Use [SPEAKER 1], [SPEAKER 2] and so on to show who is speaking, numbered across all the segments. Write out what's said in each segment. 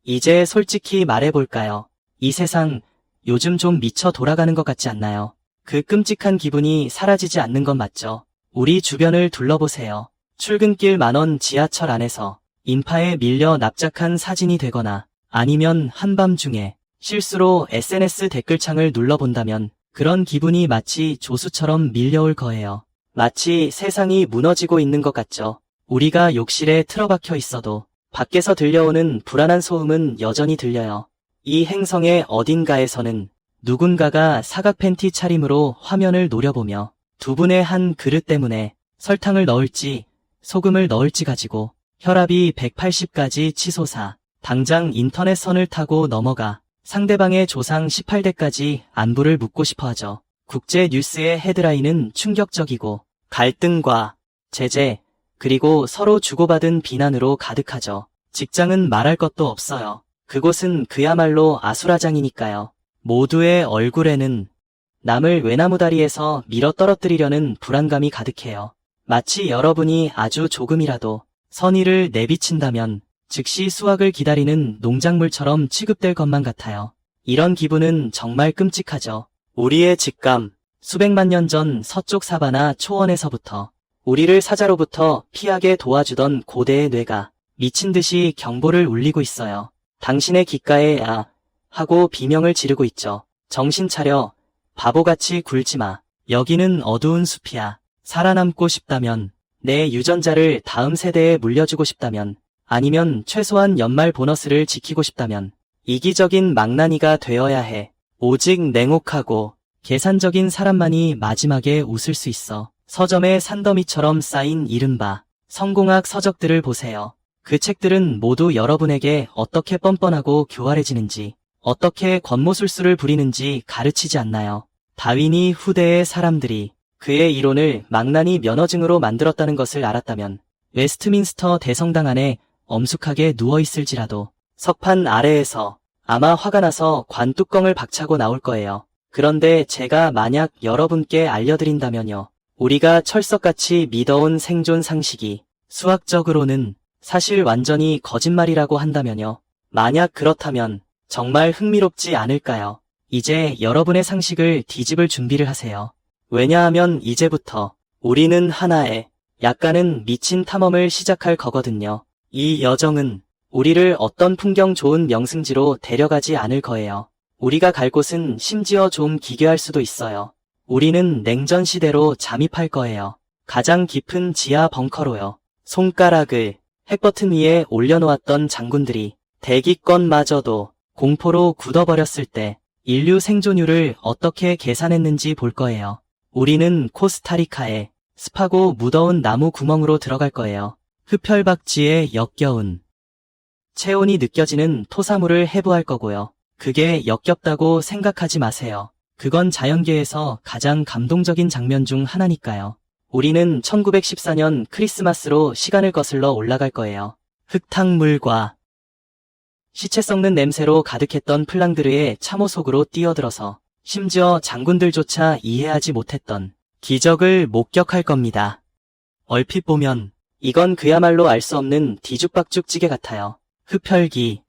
[SPEAKER 1] 이제 솔직히 말해볼까요? 이 세상 요즘 좀 미쳐 돌아가는 것 같지 않나요? 그 끔찍한 기분이 사라지지 않는 건 맞죠? 우리 주변을 둘러보세요. 출근길 만원 지하철 안에서 인파에 밀려 납작한 사진이 되거나 아니면 한밤중에 실수로 SNS 댓글창을 눌러본다면 그런 기분이 마치 조수처럼 밀려올 거예요. 마치 세상이 무너지고 있는 것 같죠? 우리가 욕실에 틀어박혀 있어도 밖에서 들려오는 불안한 소음은 여전히 들려요. 이 행성의 어딘가에서는 누군가가 사각 팬티 차림으로 화면을 노려보며 두 분의 한 그릇 때문에 설탕을 넣을지 소금을 넣을지 가지고 혈압이 180까지 치솟아 당장 인터넷 선을 타고 넘어가 상대방의 조상 18대까지 안부를 묻고 싶어 하죠. 국제 뉴스의 헤드라인은 충격적이고 갈등과 제재, 그리고 서로 주고받은 비난으로 가득하죠. 직장은 말할 것도 없어요. 그곳은 그야말로 아수라장이니까요. 모두의 얼굴에는 남을 외나무다리에서 밀어 떨어뜨리려는 불안감이 가득해요. 마치 여러분이 아주 조금이라도 선의를 내비친다면 즉시 수확을 기다리는 농작물처럼 취급될 것만 같아요. 이런 기분은 정말 끔찍하죠. 우리의 직감, 수백만 년 전 서쪽 사바나 초원에서부터 우리를 사자로부터 피하게 도와주던 고대의 뇌가 미친 듯이 경보를 울리고 있어요. 당신의 귓가에 하고 비명을 지르고 있죠. 정신 차려. 바보같이 굴지 마. 여기는 어두운 숲이야. 살아남고 싶다면, 내 유전자를 다음 세대에 물려주고 싶다면, 아니면 최소한 연말 보너스를 지키고 싶다면 이기적인 망나니가 되어야 해. 오직 냉혹하고 계산적인 사람만이 마지막에 웃을 수 있어. 서점의 산더미처럼 쌓인 이른바 성공학 서적들을 보세요. 그 책들은 모두 여러분에게 어떻게 뻔뻔하고 교활해지는지, 어떻게 권모술수를 부리는지 가르치지 않나요? 다윈이 후대의 사람들이 그의 이론을 망나니 면허증으로 만들었다는 것을 알았다면 웨스트민스터 대성당 안에 엄숙하게 누워있을지라도 석판 아래에서 아마 화가 나서 관뚜껑을 박차고 나올 거예요. 그런데 제가 만약 여러분께 알려드린다면요. 우리가 철석같이 믿어온 생존 상식이 수학적으로는 사실 완전히 거짓말이라고 한다면요. 만약 그렇다면 정말 흥미롭지 않을까요? 이제 여러분의 상식을 뒤집을 준비를 하세요. 왜냐하면 이제부터 우리는 하나의 약간은 미친 탐험을 시작할 거거든요. 이 여정은 우리를 어떤 풍경 좋은 명승지로 데려가지 않을 거예요. 우리가 갈 곳은 심지어 좀 기괴할 수도 있어요. 우리는 냉전 시대로 잠입할 거예요. 가장 깊은 지하 벙커로요. 손가락을 핵버튼 위에 올려놓았던 장군들이 대기권마저도 공포로 굳어버렸을 때 인류 생존율을 어떻게 계산했는지 볼 거예요. 우리는 코스타리카의 습하고 무더운 나무 구멍으로 들어갈 거예요. 흡혈박쥐의 역겨운 체온이 느껴지는 토사물을 해부할 거고요. 그게 역겹다고 생각하지 마세요. 그건 자연계에서 가장 감동적인 장면 중 하나니까요. 우리는 1914년 크리스마스로 시간을 거슬러 올라갈 거예요. 흙탕물과 시체 썩는 냄새로 가득했던 플랑드르의 참호 속으로 뛰어들어서 심지어 장군들조차 이해하지 못했던 기적을 목격할 겁니다. 얼핏 보면 이건 그야말로 알 수 없는 뒤죽박죽 찌개 같아요. 흡혈귀,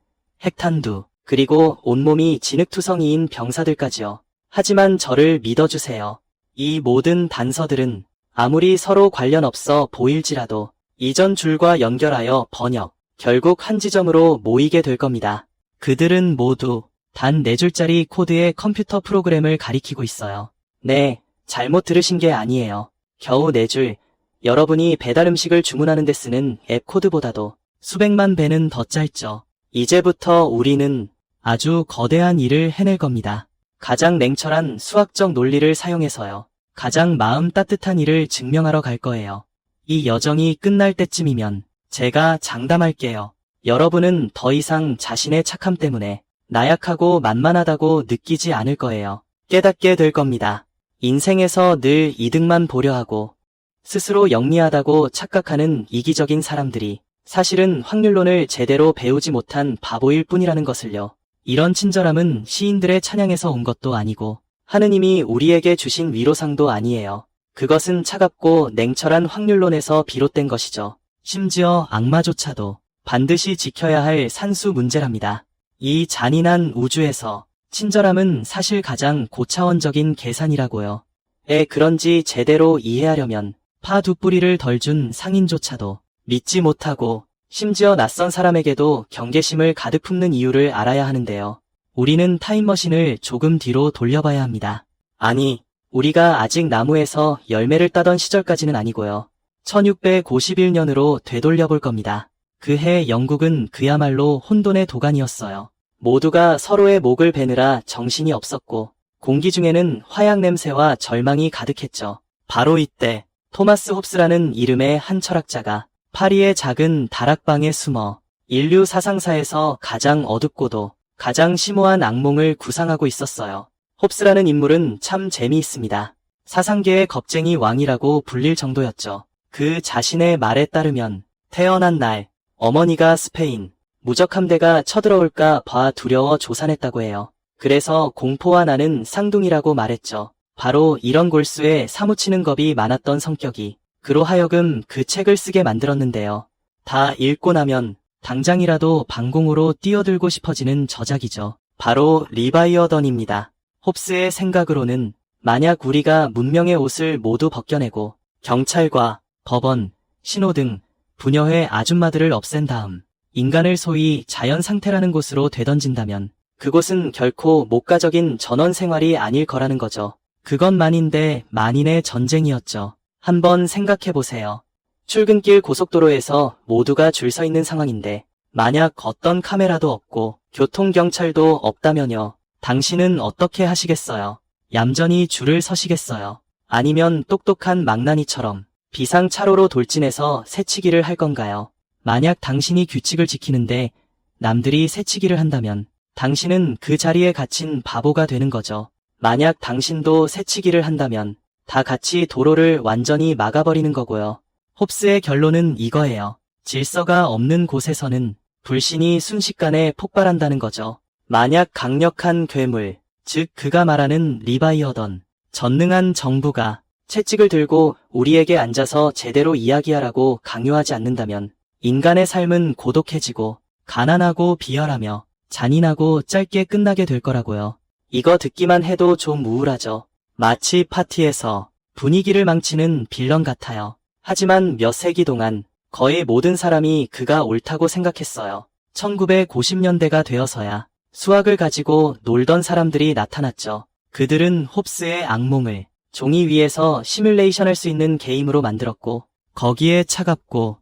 [SPEAKER 1] 핵탄두, 그리고 온몸이 진흙투성이인 병사들까지요. 하지만 저를 믿어주세요. 이 모든 단서들은 아무리 서로 관련 없어 보일지라도 이전 줄과 연결하여 번역, 결국 한 지점으로 모이게 될 겁니다. 그들은 모두 단 4줄짜리 코드의 컴퓨터 프로그램을 가리키고 있어요. 네, 잘못 들으신 게 아니에요. 겨우 4줄, 여러분이 배달 음식을 주문하는 데 쓰는 앱 코드보다도 수백만 배는 더 짧죠. 이제부터 우리는 아주 거대한 일을 해낼 겁니다. 가장 냉철한 수학적 논리를 사용해서요. 가장 마음 따뜻한 일을 증명하러 갈 거예요. 이 여정이 끝날 때쯤이면 제가 장담할게요. 여러분은 더 이상 자신의 착함 때문에 나약하고 만만하다고 느끼지 않을 거예요. 깨닫게 될 겁니다. 인생에서 늘 이득만 보려 하고 스스로 영리하다고 착각하는 이기적인 사람들이 사실은 확률론을 제대로 배우지 못한 바보일 뿐이라는 것을요. 이런 친절함은 시인들의 찬양에서 온 것도 아니고 하느님이 우리에게 주신 위로상도 아니에요. 그것은 차갑고 냉철한 확률론에서 비롯된 것이죠. 심지어 악마조차도 반드시 지켜야 할 산수 문제랍니다. 이 잔인한 우주에서 친절함은 사실 가장 고차원적인 계산이라고요. 그런지 제대로 이해하려면 파 두 뿌리를 덜 준 상인조차도 믿지 못하고 심지어 낯선 사람에게도 경계심을 가득 품는 이유를 알아야 하는데요. 우리는 타임머신을 조금 뒤로 돌려봐야 합니다. 아니, 우리가 아직 나무에서 열매를 따던 시절까지는 아니고요. 1651년으로 되돌려볼 겁니다. 그 해 영국은 그야말로 혼돈의 도가니였어요. 모두가 서로의 목을 베느라 정신이 없었고 공기 중에는 화약 냄새와 절망이 가득했죠. 바로 이때 토마스 홉스라는 이름의 한 철학자가 파리의 작은 다락방에 숨어 인류 사상사에서 가장 어둡고도 가장 심오한 악몽을 구상하고 있었어요. 홉스라는 인물은 참 재미있습니다. 사상계의 겁쟁이 왕이라고 불릴 정도였죠. 그 자신의 말에 따르면 태어난 날 어머니가 스페인 무적 함대가 쳐들어올까 봐 두려워 조산했다고 해요. 그래서 공포와 나는 쌍둥이라고 말했죠. 바로 이런 골수에 사무치는 겁이 많았던 성격이 그로 하여금 그 책을 쓰게 만들었는데요. 다 읽고 나면 당장이라도 방공으로 뛰어들고 싶어지는 저작이죠. 바로 리바이어던입니다. 홉스의 생각으로는 만약 우리가 문명의 옷을 모두 벗겨내고 경찰과 법원, 신호등, 부녀회 아줌마들을 없앤 다음 인간을 소위 자연 상태라는 곳으로 되던진다면 그곳은 결코 목가적인 전원 생활이 아닐 거라는 거죠. 그것만인데 만인의 전쟁이었죠. 한번 생각해보세요. 출근길 고속도로에서 모두가 줄 서 있는 상황인데 만약 어떤 카메라도 없고 교통경찰도 없다면요. 당신은 어떻게 하시겠어요? 얌전히 줄을 서시겠어요? 아니면 똑똑한 망나니처럼 비상차로로 돌진해서 새치기를 할 건가요? 만약 당신이 규칙을 지키는데 남들이 새치기를 한다면 당신은 그 자리에 갇힌 바보가 되는 거죠. 만약 당신도 새치기를 한다면 다 같이 도로를 완전히 막아버리는 거고요. 홉스의 결론은 이거예요. 질서가 없는 곳에서는 불신이 순식간에 폭발한다는 거죠. 만약 강력한 괴물, 즉 그가 말하는 리바이어던, 전능한 정부가 채찍을 들고 우리에게 앉아서 제대로 이야기하라고 강요하지 않는다면 인간의 삶은 고독해지고 가난하고 비열하며 잔인하고 짧게 끝나게 될 거라고요. 이거 듣기만 해도 좀 우울하죠. 마치 파티에서 분위기를 망치는 빌런 같아요. 하지만 몇 세기 동안 거의 모든 사람이 그가 옳다고 생각했어요. 1990년대가 되어서야 수학을 가지고 놀던 사람들이 나타났죠. 그들은 홉스의 악몽을 종이 위에서 시뮬레이션할 수 있는 게임으로 만들었고 거기에 차갑고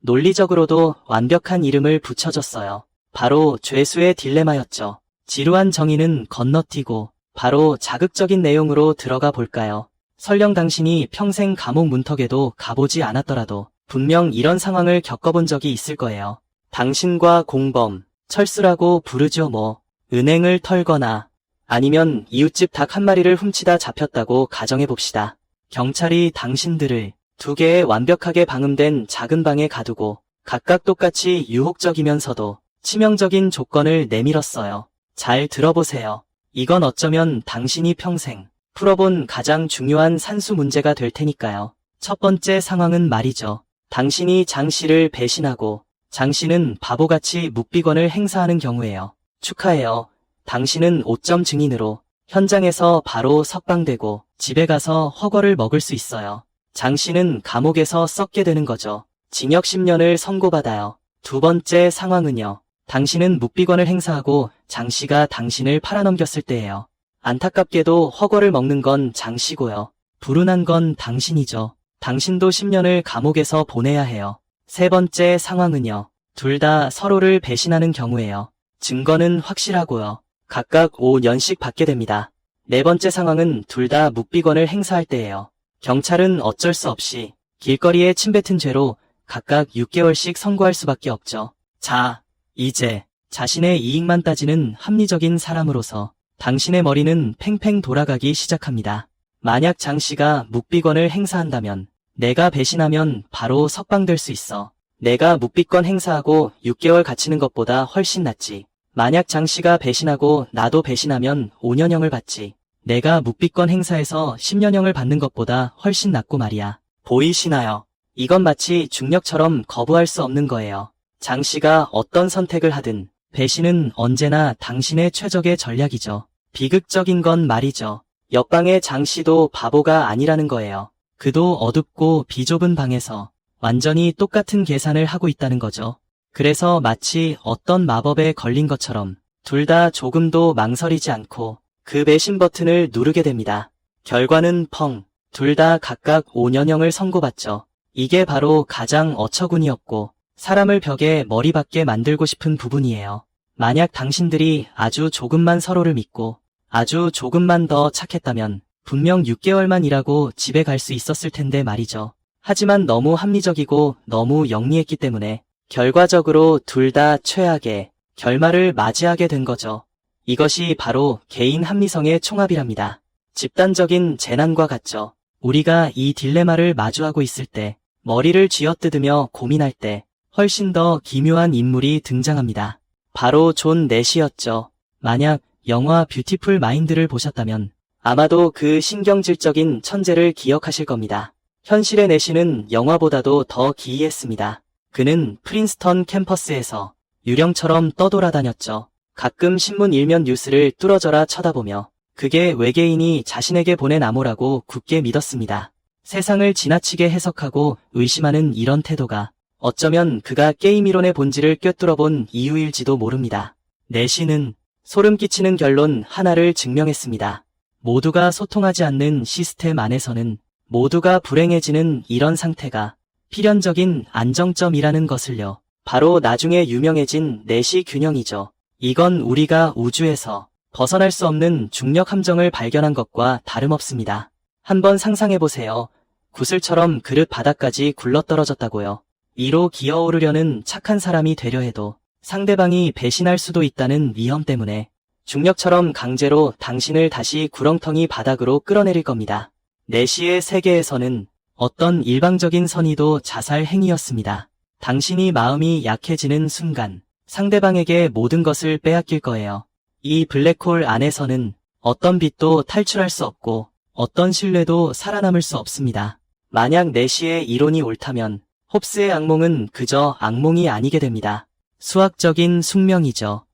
[SPEAKER 1] 논리적으로도 완벽한 이름을 붙여줬어요. 바로 죄수의 딜레마였죠. 지루한 정의는 건너뛰고 바로 자극적인 내용으로 들어가 볼까요? 설령 당신이 평생 감옥 문턱에도 가보지 않았더라도 분명 이런 상황을 겪어본 적이 있을 거예요. 당신과 공범, 철수라고 부르죠 뭐. 은행을 털거나 아니면 이웃집 닭 한 마리를 훔치다 잡혔다고 가정해봅시다. 경찰이 당신들을 두 개의 완벽하게 방음된 작은 방에 가두고 각각 똑같이 유혹적이면서도 치명적인 조건을 내밀었어요. 잘 들어보세요. 이건 어쩌면 당신이 평생 풀어본 가장 중요한 산수 문제가 될 테니까요. 첫 번째 상황은 말이죠. 당신이 장 씨를 배신하고 장 씨는 바보같이 묵비권을 행사하는 경우예요. 축하해요. 당신은 5점 증인으로 현장에서 바로 석방되고 집에 가서 허거를 먹을 수 있어요. 장 씨는 감옥에서 썩게 되는 거죠. 징역 10년을 선고받아요. 두 번째 상황은요. 당신은 묵비권을 행사하고 장 씨가 당신을 팔아넘겼을 때예요. 안타깝게도 허거를 먹는 건 장 씨고요. 불운한 건 당신이죠. 당신도 10년을 감옥에서 보내야 해요. 세 번째 상황은요. 둘 다 서로를 배신하는 경우예요. 증거는 확실하고요. 각각 5년씩 받게 됩니다. 네 번째 상황은 둘 다 묵비권을 행사할 때예요. 경찰은 어쩔 수 없이 길거리에 침뱉은 죄로 각각 6개월씩 선고할 수밖에 없죠. 자, 이제 자신의 이익만 따지는 합리적인 사람으로서 당신의 머리는 팽팽 돌아가기 시작합니다. 만약 장 씨가 묵비권을 행사한다면 내가 배신하면 바로 석방될 수 있어. 내가 묵비권 행사하고 6개월 갇히는 것보다 훨씬 낫지. 만약 장 씨가 배신하고 나도 배신하면 5년형을 받지. 내가 묵비권 행사해서 10년형을 받는 것보다 훨씬 낫고 말이야. 보이시나요? 이건 마치 중력처럼 거부할 수 없는 거예요. 장 씨가 어떤 선택을 하든 배신은 언제나 당신의 최적의 전략이죠. 비극적인 건 말이죠. 옆방의 장씨도 바보가 아니라는 거예요. 그도 어둡고 비좁은 방에서 완전히 똑같은 계산을 하고 있다는 거죠. 그래서 마치 어떤 마법에 걸린 것처럼 둘 다 조금도 망설이지 않고 그 배신 버튼을 누르게 됩니다. 결과는 펑. 둘 다 각각 5년형을 선고받죠. 이게 바로 가장 어처구니없고 사람을 벽에 머리 박게 만들고 싶은 부분이에요. 만약 당신들이 아주 조금만 서로를 믿고 아주 조금만 더 착했다면 분명 6개월만 일하고 집에 갈 수 있었을 텐데 말이죠. 하지만 너무 합리적이고 너무 영리했기 때문에 결과적으로 둘 다 최악의 결말을 맞이하게 된 거죠. 이것이 바로 개인 합리성의 총합이랍니다. 집단적인 재난과 같죠. 우리가 이 딜레마를 마주하고 있을 때, 머리를 쥐어뜯으며 고민할 때 훨씬 더 기묘한 인물이 등장합니다. 바로 존 넷이었죠. 만약 영화 뷰티풀 마인드를 보셨다면 아마도 그 신경질적인 천재를 기억하실 겁니다. 현실의 넷이는 영화보다도 더 기이했습니다. 그는 프린스턴 캠퍼스에서 유령처럼 떠돌아다녔죠. 가끔 신문 일면 뉴스를 뚫어져라 쳐다보며 그게 외계인이 자신에게 보낸 암호라고 굳게 믿었습니다. 세상을 지나치게 해석하고 의심하는 이런 태도가 어쩌면 그가 게임 이론의 본질을 꿰뚫어본 이유일지도 모릅니다. 넷이는 소름 끼치는 결론 하나를 증명했습니다. 모두가 소통하지 않는 시스템 안에서는 모두가 불행해지는 이런 상태가 필연적인 안정점이라는 것을요. 바로 나중에 유명해진 넷이 균형이죠. 이건 우리가 우주에서 벗어날 수 없는 중력 함정을 발견한 것과 다름없습니다. 한번 상상해보세요. 구슬처럼 그릇 바닥까지 굴러떨어졌다고요. 이로 기어오르려는 착한 사람이 되려 해도 상대방이 배신할 수도 있다는 위험 때문에 중력처럼 강제로 당신을 다시 구렁텅이 바닥으로 끌어내릴 겁니다. 넷시의 세계에서는 어떤 일방적인 선의도 자살 행위였습니다. 당신이 마음이 약해지는 순간 상대방에게 모든 것을 빼앗길 거예요. 이 블랙홀 안에서는 어떤 빛도 탈출할 수 없고 어떤 신뢰도 살아남을 수 없습니다. 만약 넷시의 이론이 옳다면 홉스의 악몽은 그저 악몽이 아니게 됩니다. 수학적인 숙명이죠.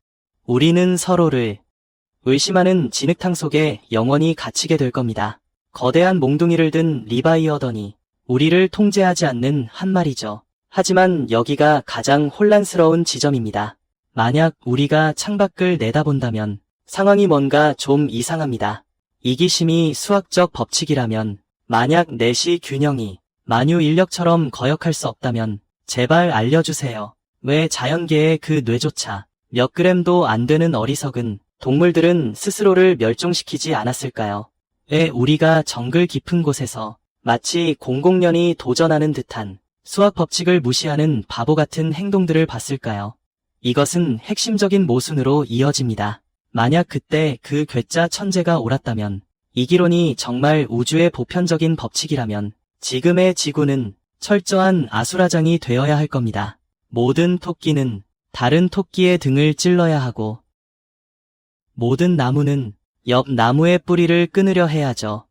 [SPEAKER 1] 우리는 서로를 의심하는 진흙탕 속에 영원히 갇히게 될 겁니다. 거대한 몽둥이를 든 리바이어던이 우리를 통제하지 않는 한 마리죠. 하지만 여기가 가장 혼란스러운 지점입니다. 만약 우리가 창밖을 내다본다면 상황이 뭔가 좀 이상합니다. 이기심이 수학적 법칙이라면, 만약 넷이 균형이 만유 인력처럼 거역할 수 없다면 제발 알려주세요. 왜 자연계의 그 뇌조차 몇 그램도 안 되는 어리석은 동물들은 스스로를 멸종시키지 않았을까요? 왜 우리가 정글 깊은 곳에서 마치 공공연히 도전하는 듯한 수학 법칙을 무시하는 바보 같은 행동들을 봤을까요? 이것은 핵심적인 모순으로 이어집니다. 만약 그때 그 괴짜 천재가 옳았다면, 이기론이 정말 우주의 보편적인 법칙이라면 지금의 지구는 철저한 아수라장이 되어야 할 겁니다. 모든 토끼는 다른 토끼의 등을 찔러야 하고 모든 나무는 옆 나무의 뿌리를 끊으려 해야죠.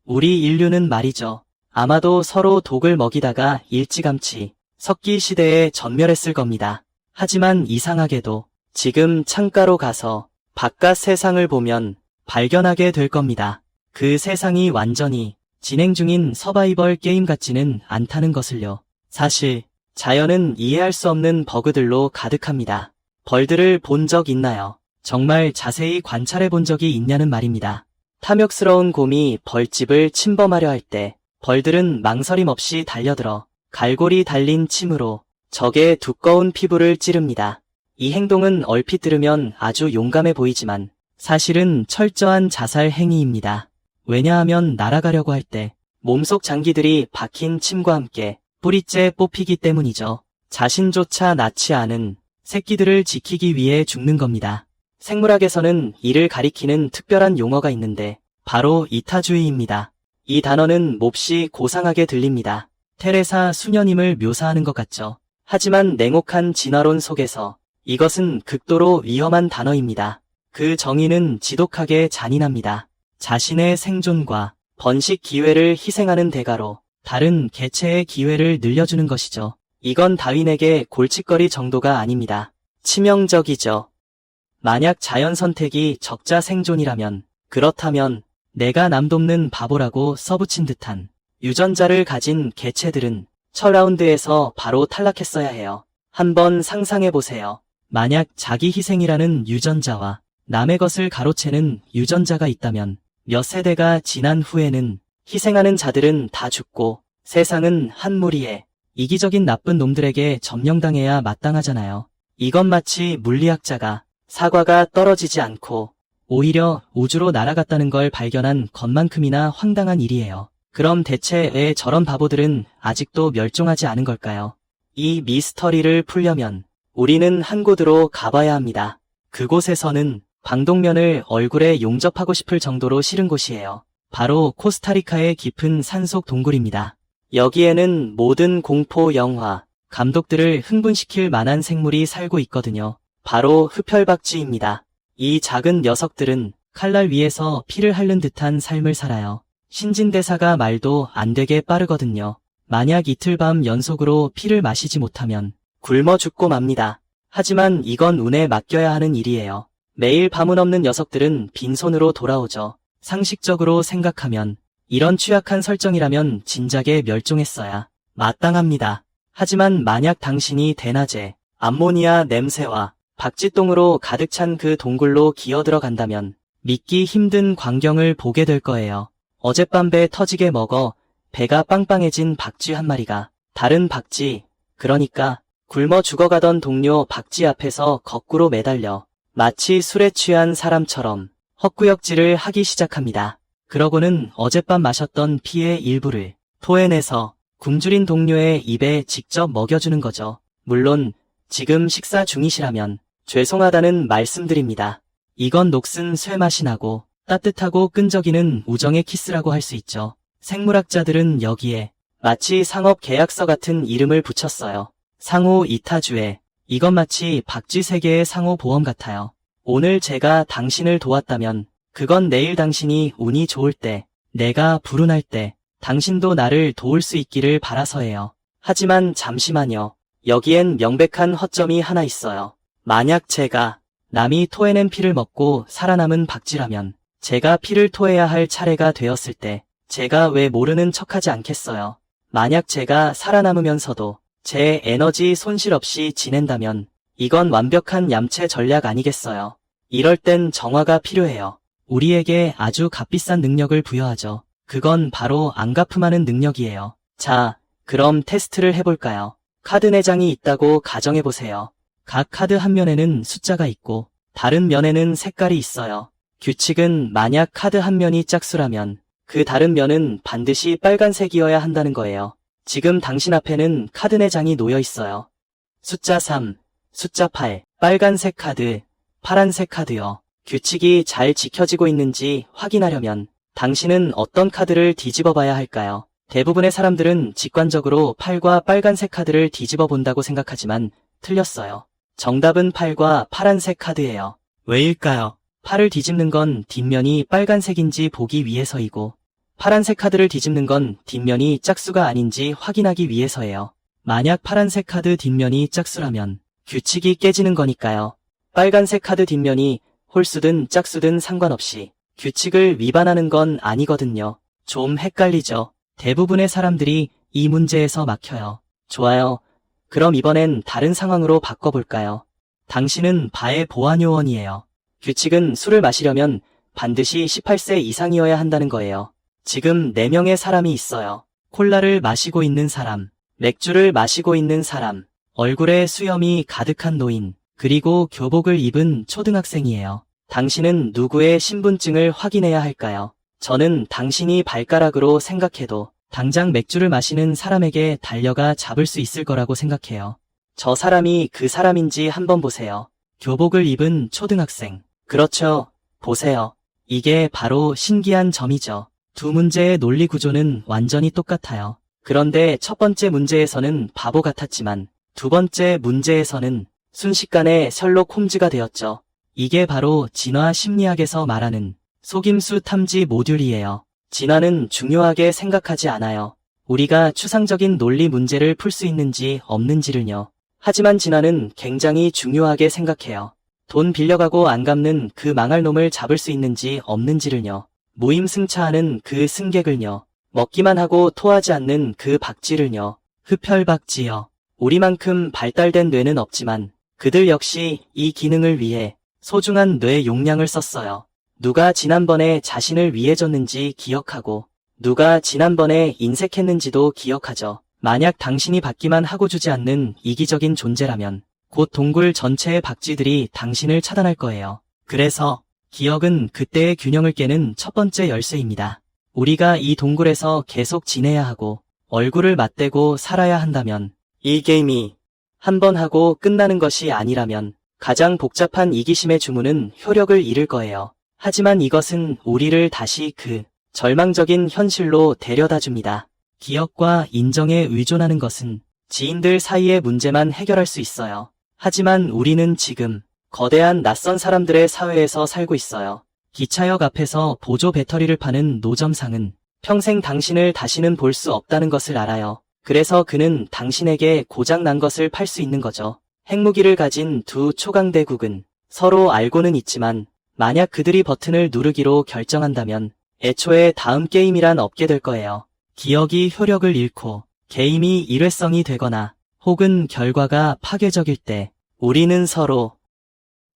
[SPEAKER 1] 우리 인류는 말이죠. 아마도 서로 독을 먹이다가 일찌감치 석기 시대에 전멸했을 겁니다. 하지만 이상하게도 지금 창가로 가서 바깥 세상을 보면 발견하게 될 겁니다. 그 세상이 완전히 진행 중인 서바이벌 게임 같지는 않다는 것을요. 사실 자연은 이해할 수 없는 버그들로 가득합니다. 벌들을 본 적 있나요? 정말 자세히 관찰해 본 적이 있냐는 말입니다. 탐욕스러운 곰이 벌집을 침범하려 할 때 벌들은 망설임 없이 달려들어 갈고리 달린 침으로 적의 두꺼운 피부를 찌릅니다. 이 행동은 얼핏 들으면 아주 용감해 보이지만 사실은 철저한 자살 행위입니다. 왜냐하면 날아가려고 할 때 몸속 장기들이 박힌 침과 함께 뿌리째 뽑히기 때문이죠. 자신조차 낳지 않은 새끼들을 지키기 위해 죽는 겁니다. 생물학에서는 이를 가리키는 특별한 용어가 있는데 바로 이타주의입니다. 이 단어는 몹시 고상하게 들립니다. 테레사 수녀님을 묘사하는 것 같죠. 하지만 냉혹한 진화론 속에서 이것은 극도로 위험한 단어입니다. 그 정의는 지독하게 잔인합니다. 자신의 생존과 번식 기회를 희생하는 대가로 다른 개체의 기회를 늘려주는 것이죠. 이건 다윈에게 골칫거리 정도가 아닙니다. 치명적이죠. 만약 자연 선택이 적자 생존이라면, 그렇다면 내가 남 돕는 바보라고 써붙인 듯한 유전자를 가진 개체들은 첫 라운드에서 바로 탈락했어야 해요. 한번 상상해보세요. 만약 자기 희생이라는 유전자와 남의 것을 가로채는 유전자가 있다면 몇 세대가 지난 후에는 희생하는 자들은 다 죽고 세상은 한 무리의 이기적인 나쁜 놈들에게 점령당해야 마땅하잖아요. 이건 마치 물리학자가 사과가 떨어지지 않고 오히려 우주로 날아갔다는 걸 발견한 것만큼이나 황당한 일이에요. 그럼 대체 왜 저런 바보들은 아직도 멸종하지 않은 걸까요? 이 미스터리를 풀려면 우리는 한 곳으로 가봐야 합니다. 그곳에서는 방독면을 얼굴에 용접하고 싶을 정도로 싫은 곳이에요. 바로 코스타리카의 깊은 산속 동굴입니다. 여기에는 모든 공포 영화, 감독들을 흥분시킬 만한 생물이 살고 있거든요. 바로 흡혈박쥐입니다. 이 작은 녀석들은 칼날 위에서 피를 핥는 듯한 삶을 살아요. 신진대사가 말도 안 되게 빠르거든요. 만약 이틀 밤 연속으로 피를 마시지 못하면 굶어 죽고 맙니다. 하지만 이건 운에 맡겨야 하는 일이에요. 매일 밤은 없는 녀석들은 빈손으로 돌아오죠. 상식적으로 생각하면 이런 취약한 설정이라면 진작에 멸종했어야 마땅합니다. 하지만 만약 당신이 대낮에 암모니아 냄새와 박쥐똥으로 가득 찬 그 동굴로 기어들어간다면 믿기 힘든 광경을 보게 될 거예요. 어젯밤 배 터지게 먹어 배가 빵빵해진 박쥐 한 마리가 다른 박쥐, 그러니까 굶어 죽어가던 동료 박쥐 앞에서 거꾸로 매달려 마치 술에 취한 사람처럼 헛구역질을 하기 시작합니다. 그러고는 어젯밤 마셨던 피의 일부를 토해내서 굶주린 동료의 입에 직접 먹여주는 거죠. 물론 지금 식사 중이시라면 죄송하다는 말씀드립니다. 이건 녹슨 쇠맛이 나고 따뜻하고 끈적이는 우정의 키스라고 할 수 있죠. 생물학자들은 여기에 마치 상업 계약서 같은 이름을 붙였어요. 상호 이타주에. 이건 마치 박쥐 세계의 상호 보험 같아요. 오늘 제가 당신을 도왔다면 그건 내일 당신이 운이 좋을 때, 내가 불운할 때 당신도 나를 도울 수 있기를 바라서예요. 하지만 잠시만요. 여기엔 명백한 허점이 하나 있어요. 만약 제가 남이 토해낸 피를 먹고 살아남은 박쥐라면 제가 피를 토해야 할 차례가 되었을 때 제가 왜 모르는 척하지 않겠어요. 만약 제가 살아남으면서도 제 에너지 손실 없이 지낸다면 이건 완벽한 얌체 전략 아니겠어요. 이럴 땐 정화가 필요해요. 우리에게 아주 값비싼 능력을 부여하죠. 그건 바로 안가품하는 능력이에요. 자, 그럼 테스트를 해볼까요? 카드 4장이 있다고 가정해보세요. 각 카드 한 면에는 숫자가 있고 다른 면에는 색깔이 있어요. 규칙은 만약 카드 한 면이 짝수라면 그 다른 면은 반드시 빨간색이어야 한다는 거예요. 지금 당신 앞에는 카드 4장이 놓여 있어요. 숫자 3, 숫자 8, 빨간색 카드, 파란색 카드요. 규칙이 잘 지켜지고 있는지 확인하려면 당신은 어떤 카드를 뒤집어 봐야 할까요? 대부분의 사람들은 직관적으로 8과 빨간색 카드를 뒤집어 본다고 생각하지만 틀렸어요. 정답은 8과 파란색 카드예요. 왜일까요? 8을 뒤집는 건 뒷면이 빨간색인지 보기 위해서이고 파란색 카드를 뒤집는 건 뒷면이 짝수가 아닌지 확인하기 위해서예요. 만약 파란색 카드 뒷면이 짝수라면 규칙이 깨지는 거니까요. 빨간색 카드 뒷면이 홀수든 짝수든 상관없이 규칙을 위반하는 건 아니거든요. 좀 헷갈리죠? 대부분의 사람들이 이 문제에서 막혀요. 좋아요. 그럼 이번엔 다른 상황으로 바꿔볼까요? 당신은 바의 보안요원이에요. 규칙은 술을 마시려면 반드시 18세 이상이어야 한다는 거예요. 지금 4명의 사람이 있어요. 콜라를 마시고 있는 사람, 맥주를 마시고 있는 사람, 얼굴에 수염이 가득한 노인, 그리고 교복을 입은 초등학생이에요. 당신은 누구의 신분증을 확인해야 할까요? 저는 당신이 발가락으로 생각해도 당장 맥주를 마시는 사람에게 달려가 잡을 수 있을 거라고 생각해요. 저 사람이 그 사람인지 한번 보세요. 교복을 입은 초등학생. 그렇죠. 보세요. 이게 바로 신기한 점이죠. 두 문제의 논리 구조는 완전히 똑같아요. 그런데 첫 번째 문제에서는 바보 같았지만 두 번째 문제에서는 순식간에 셜록 홈즈가 되었죠. 이게 바로 진화 심리학에서 말하는 속임수 탐지 모듈이에요. 진화는 중요하게 생각하지 않아요. 우리가 추상적인 논리 문제를 풀 수 있는지 없는지를요. 하지만 진화는 굉장히 중요하게 생각해요. 돈 빌려가고 안 갚는 그 망할 놈을 잡을 수 있는지 없는지를요. 무임승차하는 그 승객을요. 먹기만 하고 토하지 않는 그 박쥐를요. 흡혈박쥐요. 우리만큼 발달된 뇌는 없지만 그들 역시 이 기능을 위해 소중한 뇌 용량을 썼어요. 누가 지난번에 자신을 위해 줬는지 기억하고 누가 지난번에 인색했는지도 기억하죠. 만약 당신이 받기만 하고 주지 않는 이기적인 존재라면 곧 동굴 전체의 박쥐들이 당신을 차단할 거예요. 그래서 기억은 그때의 균형을 깨는 첫 번째 열쇠입니다. 우리가 이 동굴에서 계속 지내야 하고 얼굴을 맞대고 살아야 한다면 이 게임이 한 번 하고 끝나는 것이 아니라면 가장 복잡한 이기심의 주문은 효력을 잃을 거예요. 하지만 이것은 우리를 다시 그 절망적인 현실로 데려다 줍니다. 기억과 인정에 의존하는 것은 지인들 사이의 문제만 해결할 수 있어요. 하지만 우리는 지금 거대한 낯선 사람들의 사회에서 살고 있어요. 기차역 앞에서 보조 배터리를 파는 노점상은 평생 당신을 다시는 볼 수 없다는 것을 알아요. 그래서 그는 당신에게 고장난 것을 팔 수 있는 거죠. 핵무기를 가진 두 초강대국은 서로 알고는 있지만 만약 그들이 버튼을 누르기로 결정한다면 애초에 다음 게임이란 없게 될 거예요. 기억이 효력을 잃고 게임이 일회성이 되거나 혹은 결과가 파괴적일 때 우리는 서로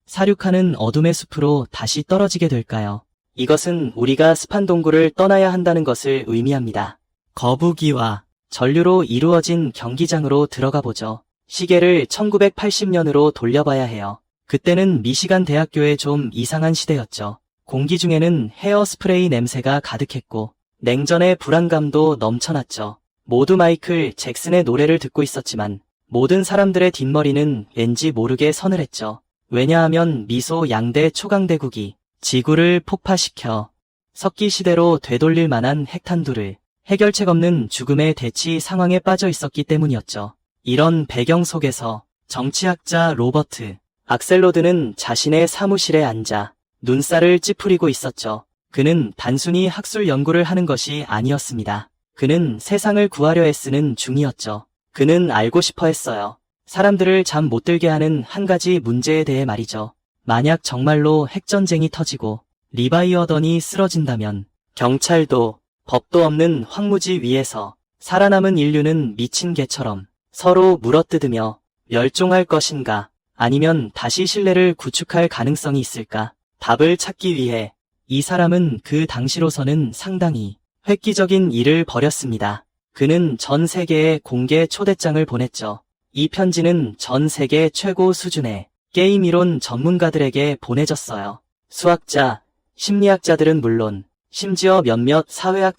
[SPEAKER 1] 사륙하는 어둠의 숲으로 다시 떨어지게 될까요? 이것은 우리가 습한 동굴을 떠나야 한다는 것을 의미합니다. 거북이와 전류로 이루어진 경기장으로 들어가 보죠. 시계를 1980년으로 돌려봐야 해요. 그때는 미시간 대학교의 좀 이상한 시대였죠. 공기 중에는 헤어스프레이 냄새가 가득했고 냉전의 불안감도 넘쳐났죠. 모두 마이클 잭슨의 노래를 듣고 있었지만 모든 사람들의 뒷머리는 왠지 모르게 서늘했죠. 왜냐하면 미소 양대 초강대국이 지구를 폭파시켜 석기 시대로 되돌릴 만한 핵탄두를 해결책 없는 죽음의 대치 상황에 빠져 있었기 때문이었죠. 이런 배경 속에서 정치학자 로버트 악셀로드는 자신의 사무실에 앉아 눈살을 찌푸리고 있었죠. 그는 단순히 학술 연구를 하는 것이 아니었습니다. 그는 세상을 구하려 애쓰는 중이었죠. 그는 알고 싶어 했어요. 사람들을 잠 못 들게 하는 한 가지 문제에 대해 말이죠. 만약 정말로 핵전쟁이 터지고 리바이어던이 쓰러진다면 경찰도 법도 없는 황무지 위에서 살아남은 인류는 미친 개처럼 서로 물어뜯으며 멸종할 것인가 아니면 다시 신뢰를 구축할 가능성이 있을까? 답을 찾기 위해 이 사람은 그 당시로서는 상당히 획기적인 일을 벌였습니다. 그는 전 세계에 공개 초대장을 보냈죠. 이 편지는 전 세계 최고 수준의 게임 이론 전문가들에게 보내졌어요. 수학자, 심리학자들은 물론 심지어 몇몇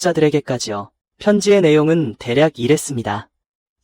[SPEAKER 1] 사회학자들에게까지요. 편지의 내용은 대략 이랬습니다.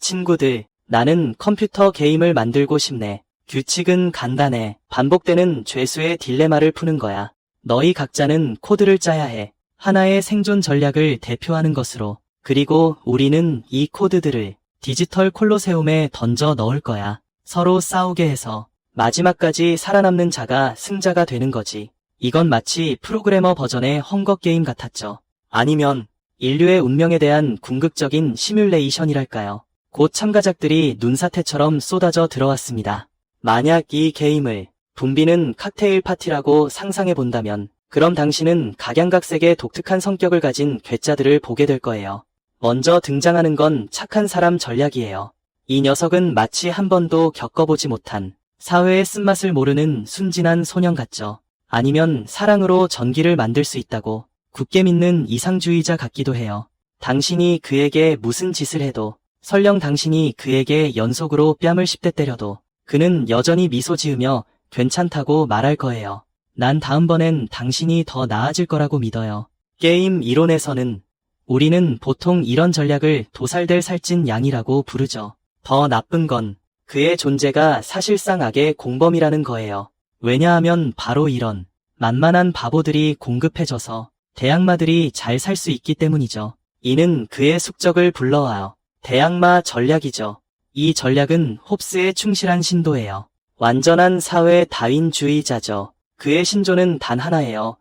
[SPEAKER 1] 친구들, 나는 컴퓨터 게임을 만들고 싶네. 규칙은 간단해. 반복되는 죄수의 딜레마를 푸는 거야. 너희 각자는 코드를 짜야 해. 하나의 생존 전략을 대표하는 것으로. 그리고 우리는 이 코드들을 디지털 콜로세움에 던져 넣을 거야. 서로 싸우게 해서 마지막까지 살아남는 자가 승자가 되는 거지. 이건 마치 프로그래머 버전의 헝거 게임 같았죠. 아니면 인류의 운명에 대한 궁극적인 시뮬레이션이랄까요. 곧 참가작들이 눈사태처럼 쏟아져 들어왔습니다. 만약 이 게임을 붐비는 칵테일 파티라고 상상해 본다면 그럼 당신은 각양각색의 독특한 성격을 가진 괴짜들을 보게 될 거예요. 먼저 등장하는 건 착한 사람 전략이에요. 이 녀석은 마치 한 번도 겪어보지 못한 사회의 쓴맛을 모르는 순진한 소년 같죠. 아니면 사랑으로 전기를 만들 수 있다고 굳게 믿는 이상주의자 같기도 해요. 당신이 그에게 무슨 짓을 해도 설령 당신이 그에게 연속으로 뺨을 10대 때려도 그는 여전히 미소 지으며 괜찮다고 말할 거예요. 난 다음번엔 당신이 더 나아질 거라고 믿어요. 게임 이론에서는 우리는 보통 이런 전략을 도살될 살찐 양이라고 부르죠. 더 나쁜 건 그의 존재가 사실상 악의 공범이라는 거예요. 왜냐하면 바로 이런 만만한 바보들이 공급해져서 대악마들이 잘 살 수 있기 때문이죠. 이는 그의 숙적을 불러와요. 대악마 전략이죠. 이 전략은 홉스의 충실한 신도예요. 완전한 사회 다윈주의자죠. 그의 신조는 단 하나예요.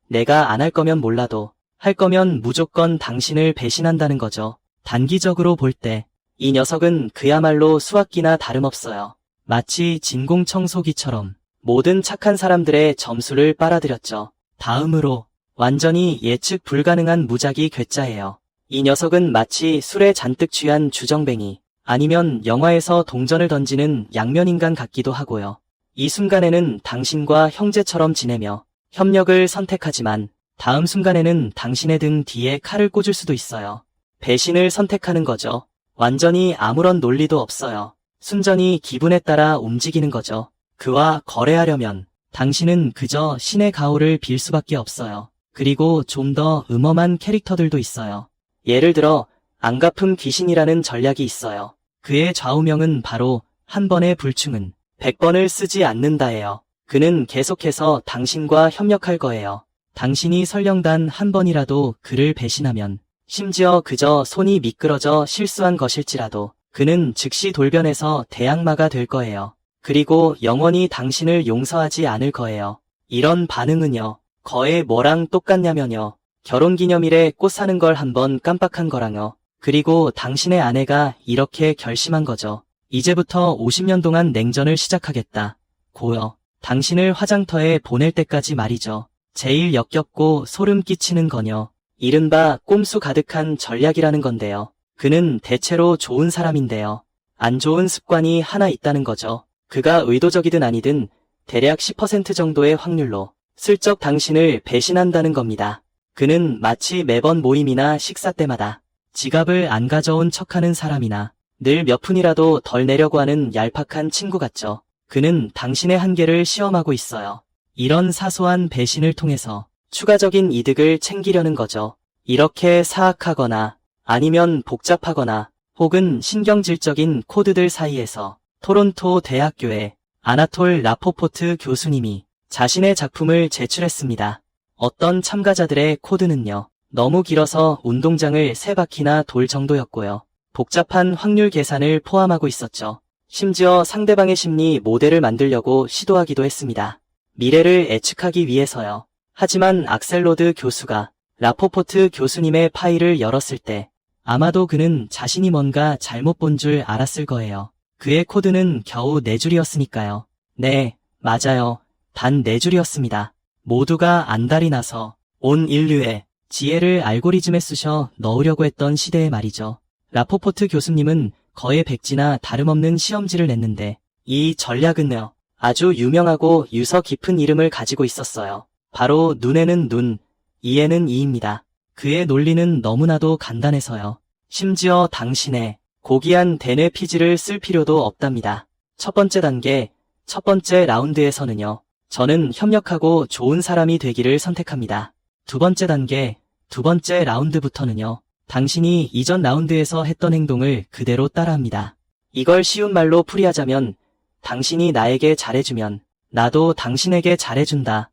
[SPEAKER 1] 내가 안 할 거면 몰라도 할 거면 무조건 당신을 배신한다는 거죠. 단기적으로 볼 때 이 녀석은 그야말로 수학기나 다름없어요. 마치 진공청소기처럼 모든 착한 사람들의 점수를 빨아들였죠. 다음으로 완전히 예측 불가능한 무작위 괴짜예요. 이 녀석은 마치 술에 잔뜩 취한 주정뱅이 아니면 영화에서 동전을 던지는 양면인간 같기도 하고요. 이 순간에는 당신과 형제처럼 지내며 협력을 선택하지만 다음 순간에는 당신의 등 뒤에 칼을 꽂을 수도 있어요. 배신을 선택하는 거죠. 완전히 아무런 논리도 없어요. 순전히 기분에 따라 움직이는 거죠. 그와 거래하려면 당신은 그저 신의 가호를 빌 수밖에 없어요. 그리고 좀 더 음험한 캐릭터들도 있어요. 예를 들어 앙가품 귀신이라는 전략이 있어요. 그의 좌우명은 바로 한 번의 불충은 100번을 쓰지 않는다예요. 그는 계속해서 당신과 협력할 거예요. 당신이 설령 단 한 번이라도 그를 배신하면 심지어 그저 손이 미끄러져 실수한 것일지라도 그는 즉시 돌변해서 대악마가 될 거예요. 그리고 영원히 당신을 용서하지 않을 거예요. 이런 반응은요, 거의 뭐랑 똑같냐면요. 결혼기념일에 꽃 사는 걸 한번 깜빡한 거랑요. 그리고 당신의 아내가 이렇게 결심한 거죠. 이제부터 50년 동안 냉전을 시작하겠다. 고요. 당신을 화장터에 보낼 때까지 말이죠. 제일 역겹고 소름 끼치는 건요. 이른바 꼼수 가득한 전략이라는 건데요. 그는 대체로 좋은 사람인데요. 안 좋은 습관이 하나 있다는 거죠. 그가 의도적이든 아니든 대략 10% 정도의 확률로 슬쩍 당신을 배신한다는 겁니다. 그는 마치 매번 모임이나 식사 때마다 지갑을 안 가져온 척하는 사람이나 늘 몇 푼이라도 덜 내려고 하는 얄팍한 친구 같죠. 그는 당신의 한계를 시험하고 있어요. 이런 사소한 배신을 통해서 추가적인 이득을 챙기려는 거죠. 이렇게 사악하거나 아니면 복잡하거나 혹은 신경질적인 코드들 사이에서 토론토 대학교의 아나톨 라포포트 교수님이 자신의 작품을 제출했습니다. 어떤 참가자들의 코드는요, 너무 길어서 운동장을 3바퀴나 돌 정도였고요. 복잡한 확률 계산을 포함하고 있었죠. 심지어 상대방의 심리 모델을 만들려고 시도하기도 했습니다. 미래를 예측하기 위해서요. 하지만 악셀로드 교수가 라포포트 교수님의 파일을 열었을 때 아마도 그는 자신이 뭔가 잘못 본 줄 알았을 거예요. 그의 코드는 겨우 4줄이었으니까요. 네, 맞아요. 단 4줄이었습니다. 모두가 안달이 나서 온 인류의 지혜를 알고리즘에 쑤셔 넣으려고 했던 시대에 말이죠. 라포포트 교수님은 거의 백지나 다름없는 시험지를 냈는데 이 전략은요, 아주 유명하고 유서 깊은 이름을 가지고 있었어요. 바로 눈에는 눈, 이에는 이입니다. 그의 논리는 너무나도 간단해서요. 심지어 당신의 고귀한 대뇌피지를 쓸 필요도 없답니다. 첫 번째 단계, 첫 번째 라운드에서는요. 저는 협력하고 좋은 사람이 되기를 선택합니다. 두 번째 단계, 두 번째 라운드부터는요. 당신이 이전 라운드에서 했던 행동을 그대로 따라합니다. 이걸 쉬운 말로 풀이하자면 당신이 나에게 잘해주면 나도 당신에게 잘해준다.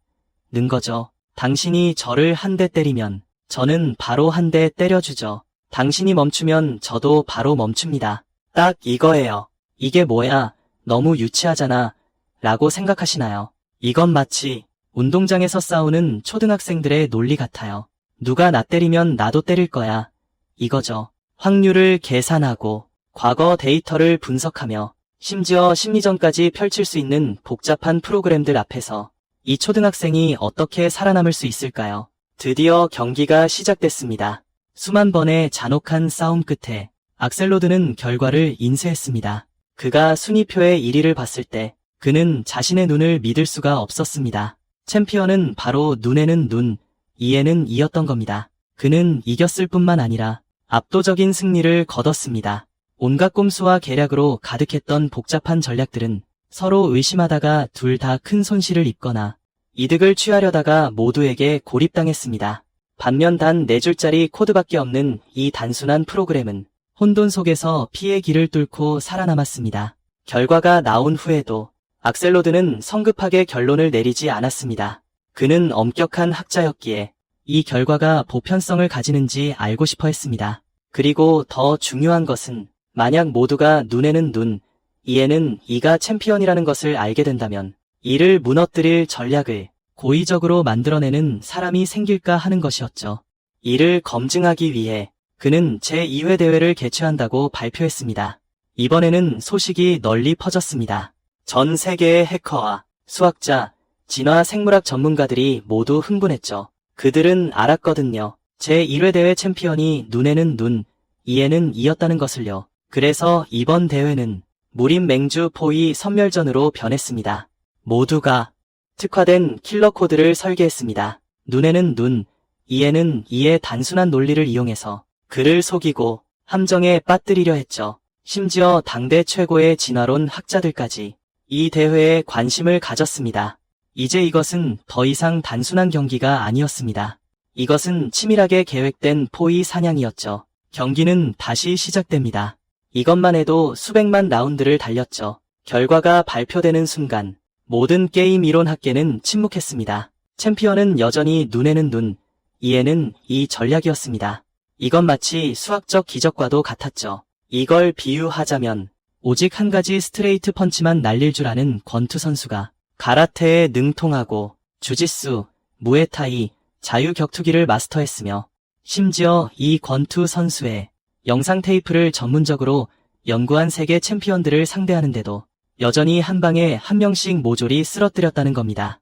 [SPEAKER 1] 는 거죠. 당신이 저를 한 대 때리면 저는 바로 한 대 때려주죠. 당신이 멈추면 저도 바로 멈춥니다. 딱 이거예요. 이게 뭐야? 너무 유치하잖아. 라고 생각하시나요? 이건 마치 운동장에서 싸우는 초등학생들의 논리 같아요. 누가 나 때리면 나도 때릴 거야. 이거죠. 확률을 계산하고 과거 데이터를 분석하며 심지어 심리전까지 펼칠 수 있는 복잡한 프로그램들 앞에서 이 초등학생이 어떻게 살아남을 수 있을까요? 드디어 경기가 시작됐습니다. 수만 번의 잔혹한 싸움 끝에 악셀로드는 결과를 인쇄했습니다. 그가 순위표의 1위를 봤을 때 그는 자신의 눈을 믿을 수가 없었습니다. 챔피언은 바로 눈에는 눈, 이에는 이였던 겁니다. 그는 이겼을 뿐만 아니라 압도적인 승리를 거뒀습니다. 온갖 꼼수와 계략으로 가득했던 복잡한 전략들은 서로 의심하다가 둘 다 큰 손실을 입거나 이득을 취하려다가 모두에게 고립당했습니다. 반면 단 4줄짜리 코드밖에 없는 이 단순한 프로그램은 혼돈 속에서 피의 길을 뚫고 살아남았습니다. 결과가 나온 후에도 악셀로드는 성급하게 결론을 내리지 않았습니다. 그는 엄격한 학자였기에 이 결과가 보편성을 가지는지 알고 싶어 했습니다. 그리고 더 중요한 것은 만약 모두가 눈에는 눈, 이에는 이가 챔피언이라는 것을 알게 된다면 이를 무너뜨릴 전략을 고의적으로 만들어내는 사람이 생길까 하는 것이었죠. 이를 검증하기 위해 그는 제2회 대회를 개최한다고 발표했습니다. 이번에는 소식이 널리 퍼졌습니다. 전 세계의 해커와 수학자, 진화 생물학 전문가들이 모두 흥분했죠. 그들은 알았거든요. 제1회 대회 챔피언이 눈에는 눈, 이에는 이였다는 것을요. 그래서 이번 대회는 무림 맹주 포위 선멸전으로 변했습니다. 모두가 특화된 킬러 코드를 설계했습니다. 눈에는 눈, 이에는 이의 단순한 논리를 이용해서 그를 속이고 함정에 빠뜨리려 했죠. 심지어 당대 최고의 진화론 학자들까지 이 대회에 관심을 가졌습니다. 이제 이것은 더 이상 단순한 경기가 아니었습니다. 이것은 치밀하게 계획된 포위 사냥이었죠. 경기는 다시 시작됩니다. 이것만 해도 수백만 라운드를 달렸죠. 결과가 발표되는 순간 모든 게임 이론 학계는 침묵했습니다. 챔피언은 여전히 눈에는 눈, 이에는 이 전략이었습니다. 이건 마치 수학적 기적과도 같았죠. 이걸 비유하자면 오직 한 가지 스트레이트 펀치만 날릴 줄 아는 권투 선수가 가라테에 능통하고 주짓수, 무에타이, 자유격투기를 마스터했으며 심지어 이 권투 선수의 영상 테이프를 전문적으로 연구한 세계 챔피언들을 상대하는데도 여전히 한 방에 한 명씩 모조리 쓰러뜨렸다는 겁니다.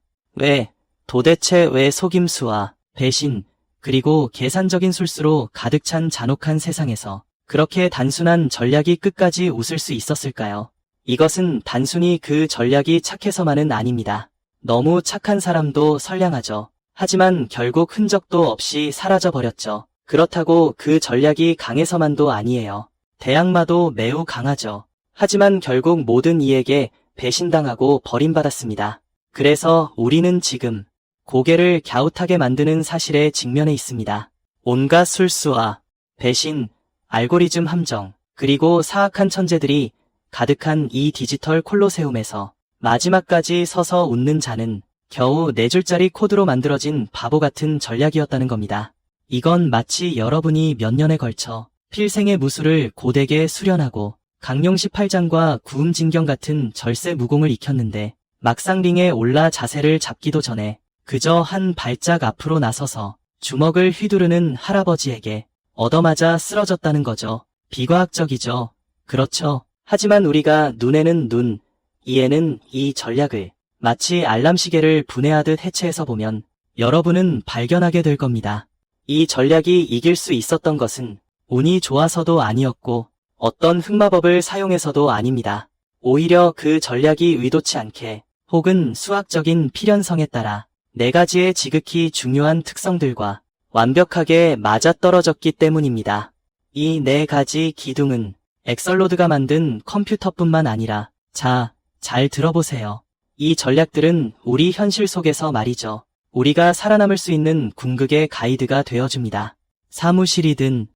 [SPEAKER 1] 도대체 왜 속임수와 배신, 그리고 계산적인 술수로 가득 찬 잔혹한 세상에서 그렇게 단순한 전략이 끝까지 웃을 수 있었을까요? 이것은 단순히 그 전략이 착해서만은 아닙니다. 너무 착한 사람도 선량하죠. 하지만 결국 흔적도 없이 사라져버렸죠. 그렇다고 그 전략이 강해서만도 아니에요. 대악마도 매우 강하죠. 하지만 결국 모든 이에게 배신당하고 버림받았습니다. 그래서 우리는 지금 고개를 갸웃하게 만드는 사실에 직면해 있습니다. 온갖 술수와 배신, 알고리즘 함정, 그리고 사악한 천재들이 가득한 이 디지털 콜로세움에서 마지막까지 서서 웃는 자는 겨우 4줄짜리 코드로 만들어진 바보 같은 전략이었다는 겁니다. 이건 마치 여러분이 몇 년에 걸쳐 필생의 무술을 고되게 수련하고 강령 18장과 구음진경 같은 절세 무공을 익혔는데 막상 링에 올라 자세를 잡기도 전에 그저 한 발짝 앞으로 나서서 주먹을 휘두르는 할아버지에게 얻어맞아 쓰러졌다는 거죠. 비과학적이죠. 그렇죠. 하지만 우리가 눈에는 눈, 이에는 이 전략을 마치 알람시계를 분해하듯 해체해서 보면 여러분은 발견하게 될 겁니다. 이 전략이 이길 수 있었던 것은 운이 좋아서도 아니었고 어떤 흑마법을 사용해서도 아닙니다. 오히려 그 전략이 의도치 않게 혹은 수학적인 필연성에 따라 4가지의 지극히 중요한 특성들과 완벽하게 맞아떨어졌기 때문입니다. 이 4가지 기둥은 엑설로드가 만든 컴퓨터뿐만 아니라 잘 들어보세요. 이 전략들은 우리 현실 속에서 말이죠. 우리가 살아남을 수 있는 궁극의 가이드가 되어줍니다. 사무실이든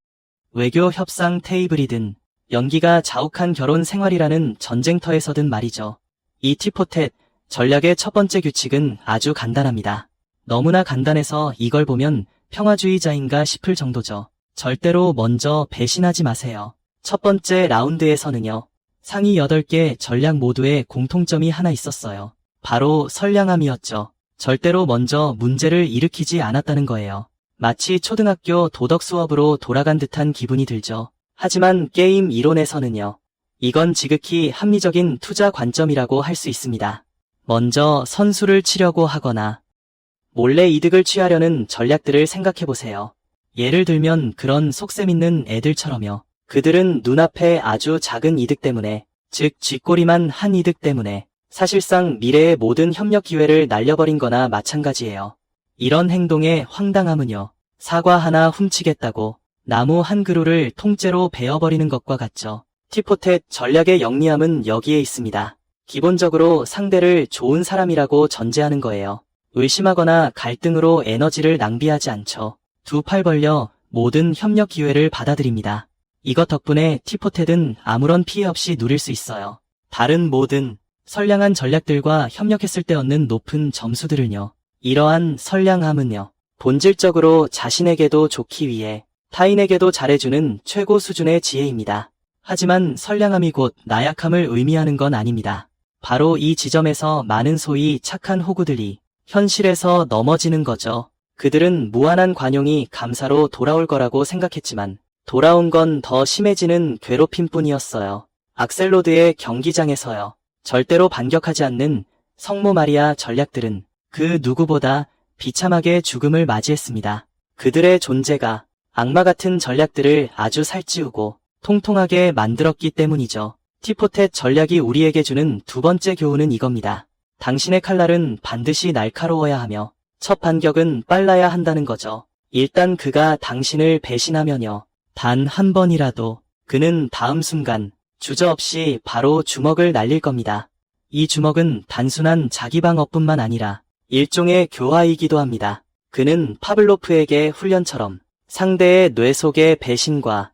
[SPEAKER 1] 외교 협상 테이블이든 연기가 자욱한 결혼 생활이라는 전쟁터에서든 말이죠. 이 티포텟 전략의 첫 번째 규칙은 아주 간단합니다. 너무나 간단해서 이걸 보면 평화주의자인가 싶을 정도죠. 절대로 먼저 배신하지 마세요. 첫 번째 라운드에서는요. 상위 8개 전략 모두에 공통점이 하나 있었어요. 바로 선량함이었죠. 절대로 먼저 문제를 일으키지 않았다는 거예요. 마치 초등학교 도덕 수업으로 돌아간 듯한 기분이 들죠. 하지만 게임 이론에서는요. 이건 지극히 합리적인 투자 관점이라고 할 수 있습니다. 먼저 선수를 치려고 하거나 몰래 이득을 취하려는 전략들을 생각해보세요. 예를 들면 그런 속셈 있는 애들처럼요. 그들은 눈앞에 아주 작은 이득 때문에, 즉 쥐꼬리만 한 이득 때문에 사실상 미래의 모든 협력 기회를 날려버린 거나 마찬가지예요. 이런 행동의 황당함은요. 사과 하나 훔치겠다고 나무 한 그루를 통째로 베어버리는 것과 같죠. 티포텟 전략의 영리함은 여기에 있습니다. 기본적으로 상대를 좋은 사람이라고 전제하는 거예요. 의심하거나 갈등으로 에너지를 낭비하지 않죠. 두 팔 벌려 모든 협력 기회를 받아들입니다. 이것 덕분에 티포텟은 아무런 피해 없이 누릴 수 있어요. 다른 모든 선량한 전략들과 협력했을 때 얻는 높은 점수들을요. 이러한 선량함은요. 본질적으로 자신에게도 좋기 위해 타인에게도 잘해주는 최고 수준의 지혜입니다. 하지만 선량함이 곧 나약함을 의미하는 건 아닙니다. 바로 이 지점에서 많은 소위 착한 호구들이 현실에서 넘어지는 거죠. 그들은 무한한 관용이 감사로 돌아올 거라고 생각했지만 돌아온 건 더 심해지는 괴롭힘뿐이었어요. 악셀로드의 경기장에서요. 절대로 반격하지 않는 성모 마리아 전략들은 그 누구보다 비참하게 죽음을 맞이했습니다. 그들의 존재가 악마 같은 전략들을 아주 살찌우고 통통하게 만들었기 때문이죠. 티포텟 전략이 우리에게 주는 두 번째 교훈은 이겁니다. 당신의 칼날은 반드시 날카로워야 하며 첫 반격은 빨라야 한다는 거죠. 일단 그가 당신을 배신하면요. 단 한 번이라도 그는 다음 순간 주저없이 바로 주먹을 날릴 겁니다. 이 주먹은 단순한 자기 방어뿐만 아니라 일종의 교화이기도 합니다. 그는 파블로프에게 훈련처럼 상대의 뇌 속의 배신과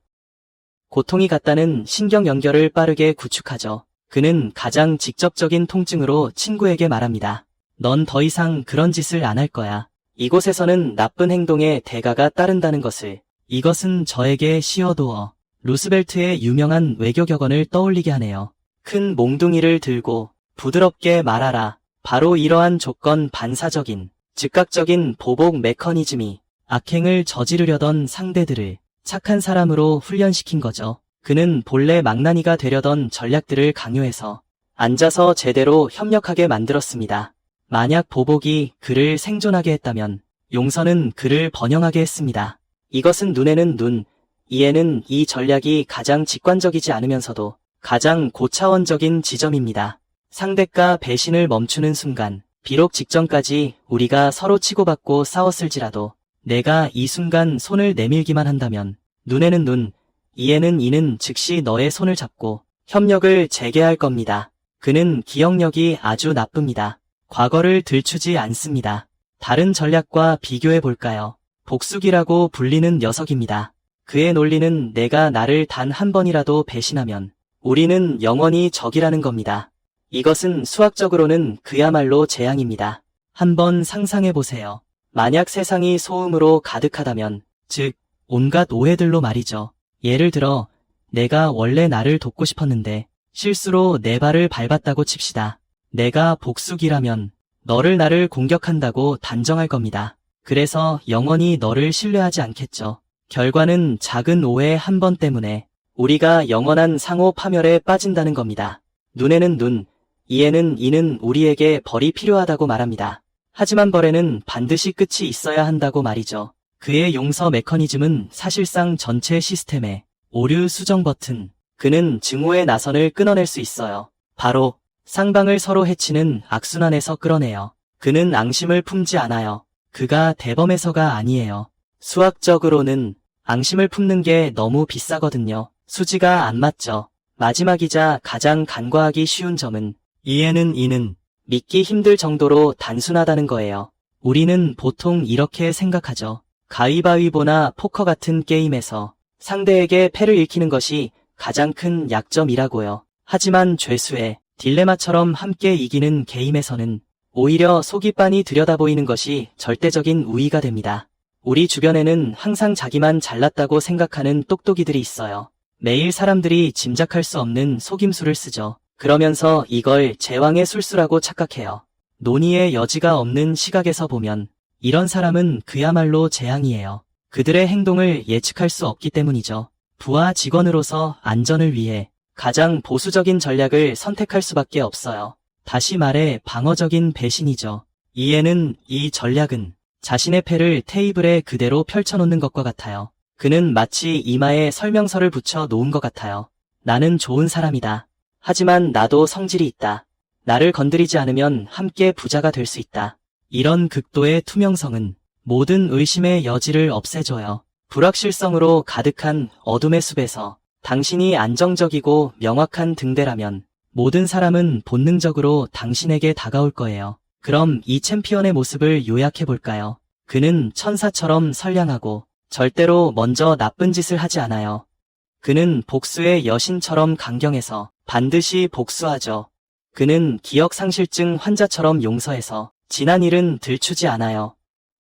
[SPEAKER 1] 고통이 같다는 신경 연결을 빠르게 구축하죠. 그는 가장 직접적인 통증으로 친구에게 말합니다. 넌 더 이상 그런 짓을 안 할 거야. 이곳에서는 나쁜 행동의 대가가 따른다는 것을. 이것은 저에게 시어도어 루스벨트의 유명한 외교 격언을 떠올리게 하네요. 큰 몽둥이를 들고 부드럽게 말하라. 바로 이러한 조건 반사적인, 즉각적인 보복 메커니즘이 악행을 저지르려던 상대들을 착한 사람으로 훈련시킨 거죠. 그는 본래 망나니가 되려던 전략들을 강요해서 앉아서 제대로 협력하게 만들었습니다. 만약 보복이 그를 생존하게 했다면 용서는 그를 번영하게 했습니다. 이것은 눈에는 눈, 이에는 이 전략이 가장 직관적이지 않으면서도 가장 고차원적인 지점입니다. 상대가 배신을 멈추는 순간, 비록 직전까지 우리가 서로 치고받고 싸웠을지라도 내가 이 순간 손을 내밀기만 한다면 눈에는 눈, 이에는 이는 즉시 너의 손을 잡고 협력을 재개할 겁니다. 그는 기억력이 아주 나쁩니다. 과거를 들추지 않습니다. 다른 전략과 비교해 볼까요? 복수기라고 불리는 녀석입니다. 그의 논리는 내가 나를 단 한 번이라도 배신하면 우리는 영원히 적이라는 겁니다. 이것은 수학적으로는 그야말로 재앙입니다. 한번 상상해 보세요. 만약 세상이 소음으로 가득하다면, 즉 온갖 오해들로 말이죠. 예를 들어 내가 원래 나를 돕고 싶었는데 실수로 내 발을 밟았다고 칩시다. 내가 복수기라면 너를 나를 공격한다고 단정할 겁니다. 그래서 영원히 너를 신뢰하지 않겠죠. 결과는 작은 오해 한 번 때문에 우리가 영원한 상호 파멸에 빠진다는 겁니다. 눈에는 눈, 이에는 이는 우리에게 벌이 필요하다고 말합니다. 하지만 벌에는 반드시 끝이 있어야 한다고 말이죠. 그의 용서 메커니즘은 사실상 전체 시스템의 오류 수정 버튼. 그는 증오의 나선을 끊어낼 수 있어요. 바로 상방을 서로 해치는 악순환에서 끌어내요. 그는 앙심을 품지 않아요. 그가 대범해서가 아니에요. 수학적으로는 앙심을 품는 게 너무 비싸거든요. 수지가 안 맞죠. 마지막이자 가장 간과하기 쉬운 점은 이에는 이는 믿기 힘들 정도로 단순하다는 거예요. 우리는 보통 이렇게 생각하죠. 가위바위보나 포커 같은 게임에서 상대에게 패를 읽히는 것이 가장 큰 약점이라고요. 하지만 죄수의 딜레마처럼 함께 이기는 게임에서는 오히려 속이 빤히 들여다보이는 것이 절대적인 우위가 됩니다. 우리 주변에는 항상 자기만 잘났다고 생각하는 똑똑이들이 있어요. 매일 사람들이 짐작할 수 없는 속임수를 쓰죠. 그러면서 이걸 제왕의 술수라고 착각해요. 논의의 여지가 없는 시각에서 보면 이런 사람은 그야말로 재앙이에요. 그들의 행동을 예측할 수 없기 때문이죠. 부하 직원으로서 안전을 위해 가장 보수적인 전략을 선택할 수밖에 없어요. 다시 말해 방어적인 배신이죠. 이에는 이 전략은 자신의 패를 테이블에 그대로 펼쳐놓는 것과 같아요. 그는 마치 이마에 설명서를 붙여 놓은 것 같아요. 나는 좋은 사람이다. 하지만 나도 성질이 있다. 나를 건드리지 않으면 함께 부자가 될 수 있다. 이런 극도의 투명성은 모든 의심의 여지를 없애줘요. 불확실성으로 가득한 어둠의 숲에서 당신이 안정적이고 명확한 등대라면 모든 사람은 본능적으로 당신에게 다가올 거예요. 그럼 이 챔피언의 모습을 요약해볼까요? 그는 천사처럼 선량하고 절대로 먼저 나쁜 짓을 하지 않아요. 그는 복수의 여신처럼 강경해서 반드시 복수하죠. 그는 기억상실증 환자처럼 용서해서 지난 일은 들추지 않아요.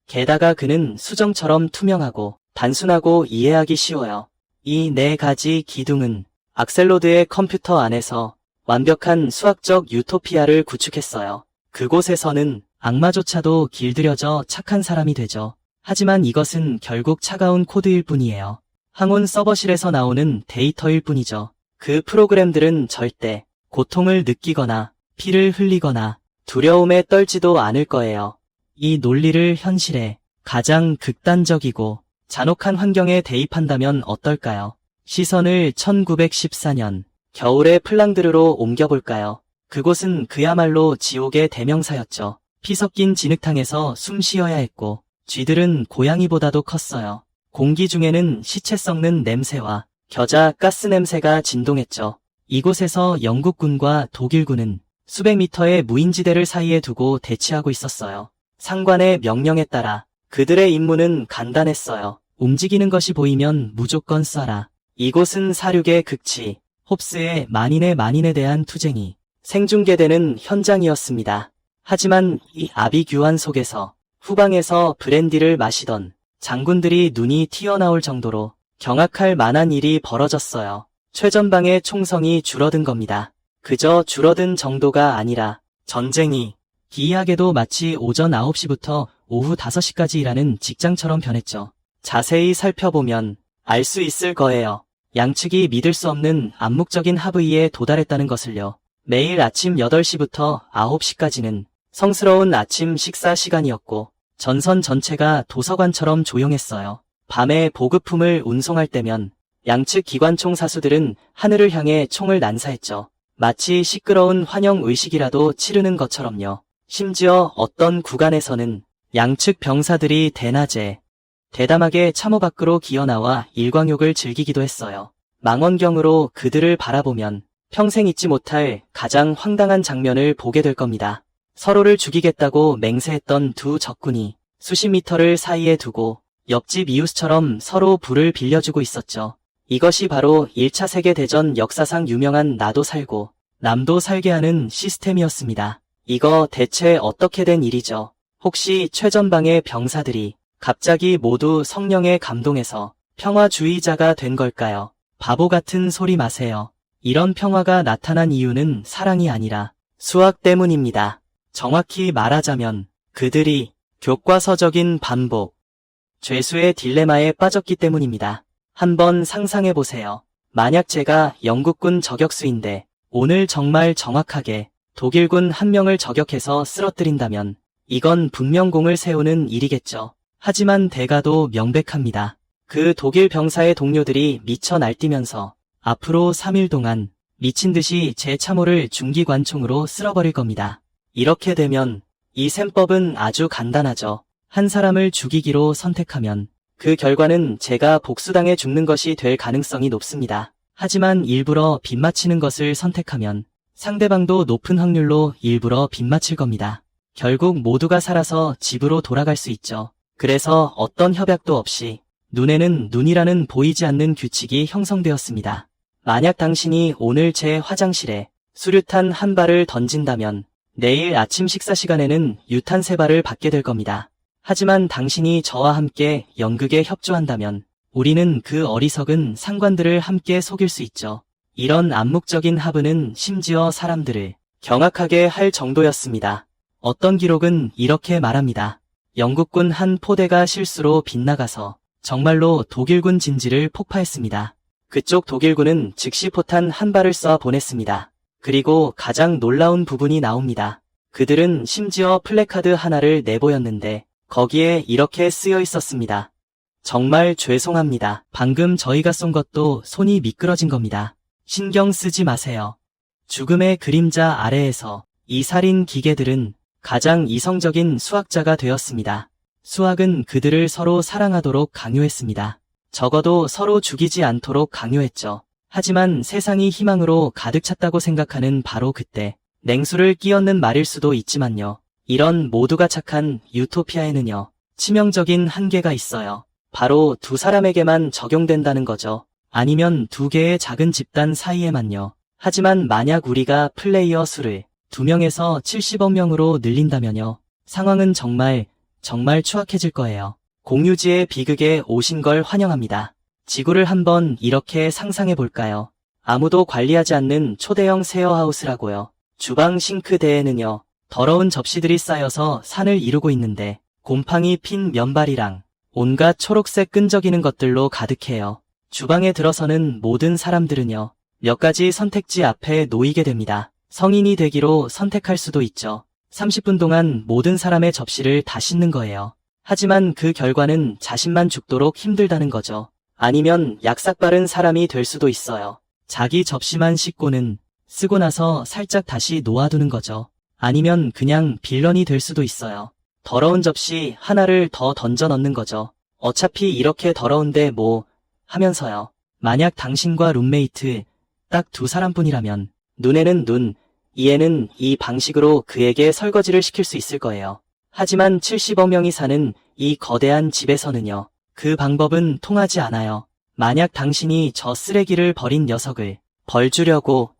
[SPEAKER 1] 게다가 그는 수정처럼 투명하고 단순하고 이해하기 쉬워요. 이 네 가지 기둥은 악셀로드의 컴퓨터 안에서 완벽한 수학적 유토피아를 구축했어요. 그곳에서는 악마조차도 길들여져 착한 사람이 되죠. 하지만 이것은 결국 차가운 코드일 뿐이에요. 항온 서버실에서 나오는 데이터일 뿐이죠. 그 프로그램들은 절대 고통을 느끼거나 피를 흘리거나 두려움에 떨지도 않을 거예요. 이 논리를 현실에 가장 극단적이고 잔혹한 환경에 대입한다면 어떨까요? 시선을 1914년 겨울의 플랑드르로 옮겨볼까요? 그곳은 그야말로 지옥의 대명사였죠. 피 섞인 진흙탕에서 숨 쉬어야 했고 쥐들은 고양이보다도 컸어요. 공기 중에는 시체 썩는 냄새와 겨자 가스 냄새가 진동했죠. 이곳에서 영국군과 독일군은 수백 미터의 무인지대를 사이에 두고 대치하고 있었어요. 상관의 명령에 따라 그들의 임무는 간단했어요. 움직이는 것이 보이면 무조건 쏴라. 이곳은 사륙의 극치, 홉스의 만인의 만인에 대한 투쟁이 생중계되는 현장이었습니다. 하지만 이 아비규환 속에서 후방에서 브랜디를 마시던 장군들이 눈이 튀어나올 정도로 경악할 만한 일이 벌어졌어요. 최전방의 총성이 줄어든 겁니다. 그저 줄어든 정도가 아니라 전쟁이 기이하게도 마치 오전 9시부터 오후 5시까지 일하는 직장처럼 변했죠. 자세히 살펴보면 알 수 있을 거예요. 양측이 믿을 수 없는 암묵적인 합의에 도달했다는 것을요. 매일 아침 8시부터 9시까지는 성스러운 아침 식사 시간이었고 전선 전체가 도서관처럼 조용했어요. 밤에 보급품을 운송할 때면 양측 기관총 사수들은 하늘을 향해 총을 난사했죠. 마치 시끄러운 환영의식이라도 치르는 것처럼요. 심지어 어떤 구간에서는 양측 병사들이 대낮에 대담하게 참호 밖으로 기어나와 일광욕을 즐기기도 했어요. 망원경으로 그들을 바라보면 평생 잊지 못할 가장 황당한 장면을 보게 될 겁니다. 서로를 죽이겠다고 맹세했던 두 적군이 수십 미터를 사이에 두고 옆집 이웃처럼 서로 불을 빌려주고 있었죠. 이것이 바로 1차 세계대전 역사상 유명한 나도 살고 남도 살게 하는 시스템이었습니다. 이거 대체 어떻게 된 일이죠? 혹시 최전방의 병사들이 갑자기 모두 성령에 감동해서 평화주의자가 된 걸까요? 바보 같은 소리 마세요. 이런 평화가 나타난 이유는 사랑이 아니라 수학 때문입니다. 정확히 말하자면 그들이 교과서적인 반복, 죄수의 딜레마에 빠졌기 때문입니다. 한번 상상해보세요. 만약 제가 영국군 저격수인데 오늘 정말 정확하게 독일군 한 명을 저격해서 쓰러뜨린다면 이건 분명 공을 세우는 일이겠죠. 하지만 대가도 명백합니다. 그 독일 병사의 동료들이 미쳐 날뛰면서 앞으로 3일 동안 미친 듯이 제 참호를 중기관총으로 쓸어버릴 겁니다. 이렇게 되면 이 셈법은 아주 간단하죠. 한 사람을 죽이기로 선택하면 그 결과는 제가 복수당해 죽는 것이 될 가능성이 높습니다. 하지만 일부러 빗맞히는 것을 선택하면 상대방도 높은 확률로 일부러 빗맞힐 겁니다. 결국 모두가 살아서 집으로 돌아갈 수 있죠. 그래서 어떤 협약도 없이 눈에는 눈이라는 보이지 않는 규칙이 형성되었습니다. 만약 당신이 오늘 제 화장실에 수류탄 한 발을 던진다면 내일 아침 식사 시간에는 유탄 3발을 받게 될 겁니다. 하지만 당신이 저와 함께 연극에 협조한다면 우리는 그 어리석은 상관들을 함께 속일 수 있죠. 이런 암묵적인 합의는 심지어 사람들을 경악하게 할 정도였습니다. 어떤 기록은 이렇게 말합니다. 영국군 한 포대가 실수로 빗나가서 정말로 독일군 진지를 폭파했습니다. 그쪽 독일군은 즉시 포탄 한 발을 쏴 보냈습니다. 그리고 가장 놀라운 부분이 나옵니다. 그들은 심지어 플래카드 하나를 내보였는데 거기에 이렇게 쓰여 있었습니다. 정말 죄송합니다. 방금 저희가 쏜 것도 손이 미끄러진 겁니다. 신경 쓰지 마세요. 죽음의 그림자 아래에서 이 살인 기계들은 가장 이성적인 수학자가 되었습니다. 수학은 그들을 서로 사랑하도록 강요했습니다. 적어도 서로 죽이지 않도록 강요했죠. 하지만 세상이 희망으로 가득 찼다고 생각하는 바로 그때 냉수를 끼얹는 말일 수도 있지만요. 이런 모두가 착한 유토피아에는요. 치명적인 한계가 있어요. 바로 두 사람에게만 적용된다는 거죠. 아니면 두 개의 작은 집단 사이에만요. 하지만 만약 우리가 플레이어 수를 2명에서 70억 명으로 늘린다면요. 상황은 정말 추악해질 거예요. 공유지의 비극에 오신 걸 환영합니다. 지구를 한번 이렇게 상상해 볼까요? 아무도 관리하지 않는 초대형 셰어하우스라고요. 주방 싱크대에는요. 더러운 접시들이 쌓여서 산을 이루고 있는데 곰팡이 핀 면발이랑 온갖 초록색 끈적이는 것들로 가득해요. 주방에 들어서는 모든 사람들은요, 몇 가지 선택지 앞에 놓이게 됩니다. 성인이 되기로 선택할 수도 있죠. 30분 동안 모든 사람의 접시를 다 씻는 거예요. 하지만 그 결과는 자신만 죽도록 힘들다는 거죠. 아니면 약삭 빠른 사람이 될 수도 있어요. 자기 접시만 씻고는 쓰고 나서 살짝 다시 놓아두는 거죠. 아니면 그냥 빌런이 될 수도 있어요. 더러운 접시 하나를 더 던져 넣는 거죠. 어차피 이렇게 더러운데 뭐 하면서요. 만약 당신과 룸메이트 딱 두 사람뿐이라면 눈에는 눈, 이에는 이 방식으로 그에게 설거지를 시킬 수 있을 거예요. 하지만 70억 명이 사는 이 거대한 집에서는요. 그 방법은 통하지 않아요. 만약 당신이 저 쓰레기를 버린 녀석을 벌 주려고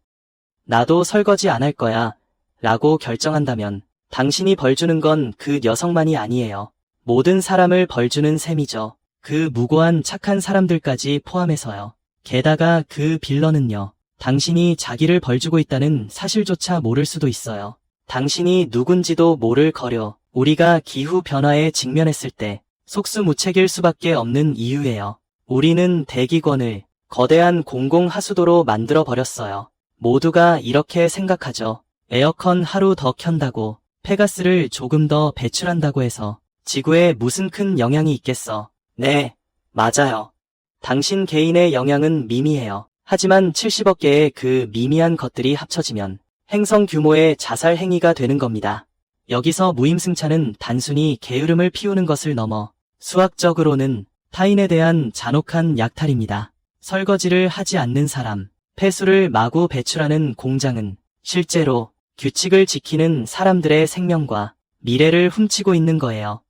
[SPEAKER 1] 나도 설거지 안 할 거야 라고 결정한다면 당신이 벌 주는 건 그 녀석만이 아니에요. 모든 사람을 벌 주는 셈이죠. 그 무고한 착한 사람들까지 포함해서요. 게다가 그 빌런은요. 당신이 자기를 벌주고 있다는 사실조차 모를 수도 있어요. 당신이 누군지도 모를 거려 우리가 기후 변화에 직면했을 때 속수무책일 수밖에 없는 이유예요. 우리는 대기권을 거대한 공공하수도로 만들어버렸어요. 모두가 이렇게 생각하죠. 에어컨 하루 더 켠다고, 폐가스를 조금 더 배출한다고 해서 지구에 무슨 큰 영향이 있겠어. 네, 맞아요. 당신 개인의 영향은 미미해요. 하지만 70억 개의 그 미미한 것들이 합쳐지면 행성 규모의 자살 행위가 되는 겁니다. 여기서 무임승차는 단순히 게으름을 피우는 것을 넘어 수학적으로는 타인에 대한 잔혹한 약탈입니다. 설거지를 하지 않는 사람, 폐수를 마구 배출하는 공장은 실제로 규칙을 지키는 사람들의 생명과 미래를 훔치고 있는 거예요.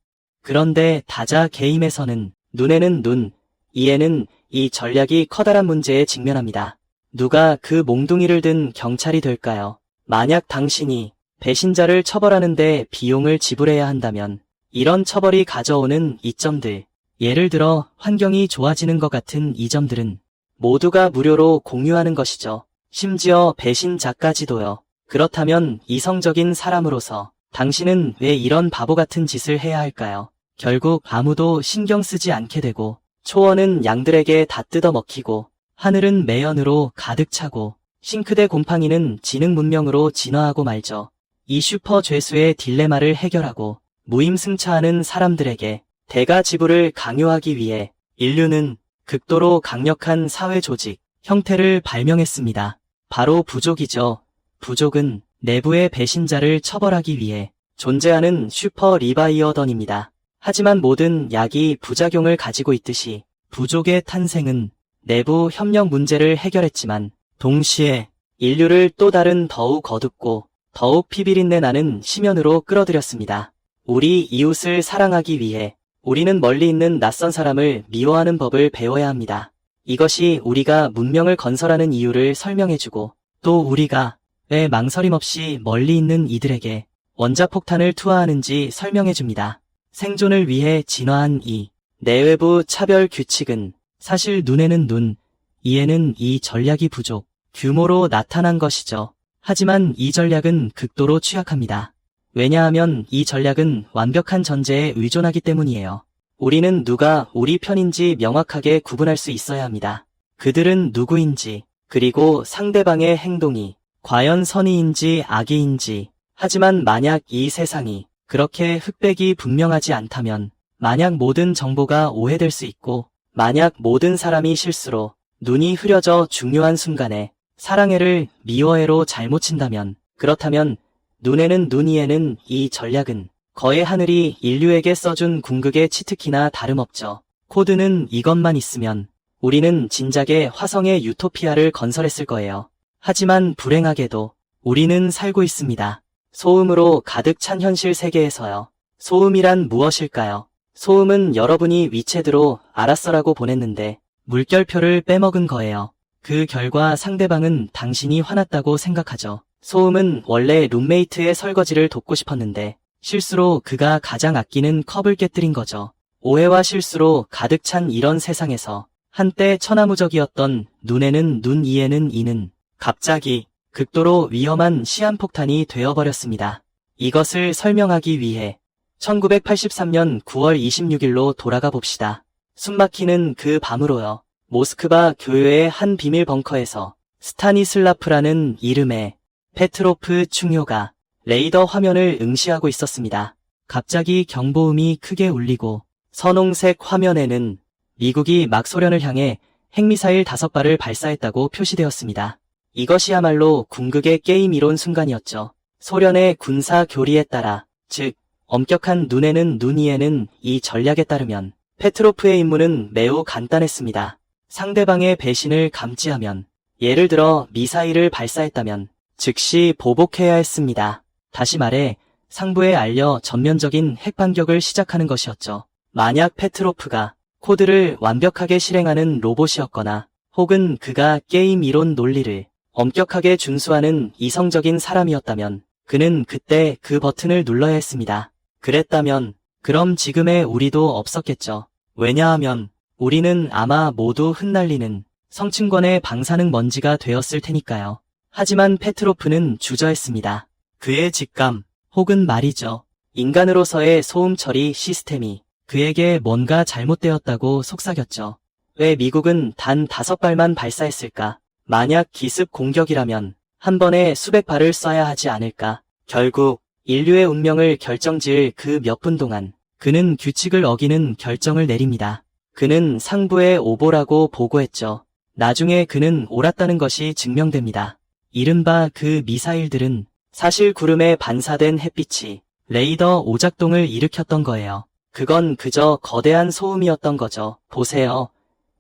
[SPEAKER 1] 그런데 다자 게임에서는 눈에는 눈, 이에는 이 전략이 커다란 문제에 직면합니다. 누가 그 몽둥이를 든 경찰이 될까요? 만약 당신이 배신자를 처벌하는데 비용을 지불해야 한다면 이런 처벌이 가져오는 이점들, 예를 들어 환경이 좋아지는 것 같은 이 점들은 모두가 무료로 공유하는 것이죠. 심지어 배신자까지도요. 그렇다면 이성적인 사람으로서 당신은 왜 이런 바보 같은 짓을 해야 할까요? 결국 아무도 신경 쓰지 않게 되고 초원은 양들에게 다 뜯어먹히고 하늘은 매연으로 가득 차고 싱크대 곰팡이는 지능 문명으로 진화하고 말죠. 이 슈퍼 죄수의 딜레마를 해결하고 무임승차하는 사람들에게 대가 지불을 강요하기 위해 인류는 극도로 강력한 사회 조직, 형태를 발명했습니다. 바로 부족이죠. 부족은 내부의 배신자를 처벌하기 위해 존재하는 슈퍼 리바이어던입니다. 하지만 모든 약이 부작용을 가지고 있듯이 부족의 탄생은 내부 협력 문제를 해결했지만 동시에 인류를 또 다른 더욱 어둡고 더욱 피비린내 나는 심연으로 끌어들였습니다. 우리 이웃을 사랑하기 위해 우리는 멀리 있는 낯선 사람을 미워하는 법을 배워야 합니다. 이것이 우리가 문명을 건설하는 이유를 설명해주고 또 우리가 왜 망설임 없이 멀리 있는 이들에게 원자폭탄을 투하하는지 설명해줍니다. 생존을 위해 진화한 이 내외부 차별 규칙은 사실 눈에는 눈, 이에는 이 전략이 부족, 규모로 나타난 것이죠. 하지만 이 전략은 극도로 취약합니다. 왜냐하면 이 전략은 완벽한 전제에 의존하기 때문이에요. 우리는 누가 우리 편인지 명확하게 구분할 수 있어야 합니다. 그들은 누구인지, 그리고 상대방의 행동이 과연 선의인지 악의인지. 하지만 만약 이 세상이 그렇게 흑백이 분명하지 않다면, 만약 모든 정보가 오해될 수 있고, 만약 모든 사람이 실수로 눈이 흐려져 중요한 순간에 사랑해를 미워해로 잘못 친다면, 그렇다면 눈에는 눈, 이에는 이 전략은 거의 하늘이 인류에게 써준 궁극의 치트키나 다름없죠. 코드는 이것만 있으면 우리는 진작에 화성의 유토피아를 건설했을 거예요. 하지만 불행하게도 우리는 살고 있습니다. 소음으로 가득 찬 현실 세계에서요. 소음이란 무엇일까요? 소음은 여러분이 위챗으로 알았어라고 보냈는데 물결표를 빼먹은 거예요. 그 결과 상대방은 당신이 화났다고 생각하죠. 소음은 원래 룸메이트의 설거지를 돕고 싶었는데 실수로 그가 가장 아끼는 컵을 깨뜨린 거죠. 오해와 실수로 가득 찬 이런 세상에서 한때 천하무적이었던 눈에는 눈, 이에는 이는 갑자기 극도로 위험한 시한폭탄이 되어버렸습니다. 이것을 설명하기 위해 1983년 9월 26일로 돌아가 봅시다. 숨막히는 그 밤으로요. 모스크바 교외의 한 비밀 벙커에서 스타니슬라프라는 이름의 페트로프 중요가 레이더 화면을 응시하고 있었습니다. 갑자기 경보음이 크게 울리고 선홍색 화면에는 미국이 막 소련을 향해 핵미사일 5발을 발사했다고 표시되었습니다. 이것이야말로 궁극의 게임 이론 순간이었죠. 소련의 군사 교리에 따라, 즉 엄격한 눈에는 눈, 이에는 이 전략에 따르면 페트로프의 임무는 매우 간단했습니다. 상대방의 배신을 감지하면, 예를 들어 미사일을 발사했다면 즉시 보복해야 했습니다. 다시 말해 상부에 알려 전면적인 핵반격을 시작하는 것이었죠. 만약 페트로프가 코드를 완벽하게 실행하는 로봇이었거나 혹은 그가 게임 이론 논리를 엄격하게 준수하는 이성적인 사람이었다면 그는 그때 그 버튼을 눌러야 했습니다. 그랬다면 그럼 지금의 우리도 없었겠죠. 왜냐하면 우리는 아마 모두 흩날리는 성층권의 방사능 먼지가 되었을 테니까요. 하지만 페트로프는 주저했습니다. 그의 직감, 혹은 말이죠. 인간으로서의 소음 처리 시스템이 그에게 뭔가 잘못되었다고 속삭였죠. 왜 미국은 단 5발만 발사했을까? 만약 기습 공격이라면 한 번에 수백 발을 쏴야 하지 않을까? 결국 인류의 운명을 결정지을 그 몇 분 동안 그는 규칙을 어기는 결정을 내립니다. 그는 상부에 오보라고 보고했죠. 나중에 그는 옳았다는 것이 증명됩니다. 이른바 그 미사일들은 사실 구름에 반사된 햇빛이 레이더 오작동을 일으켰던 거예요. 그건 그저 거대한 소음이었던 거죠. 보세요.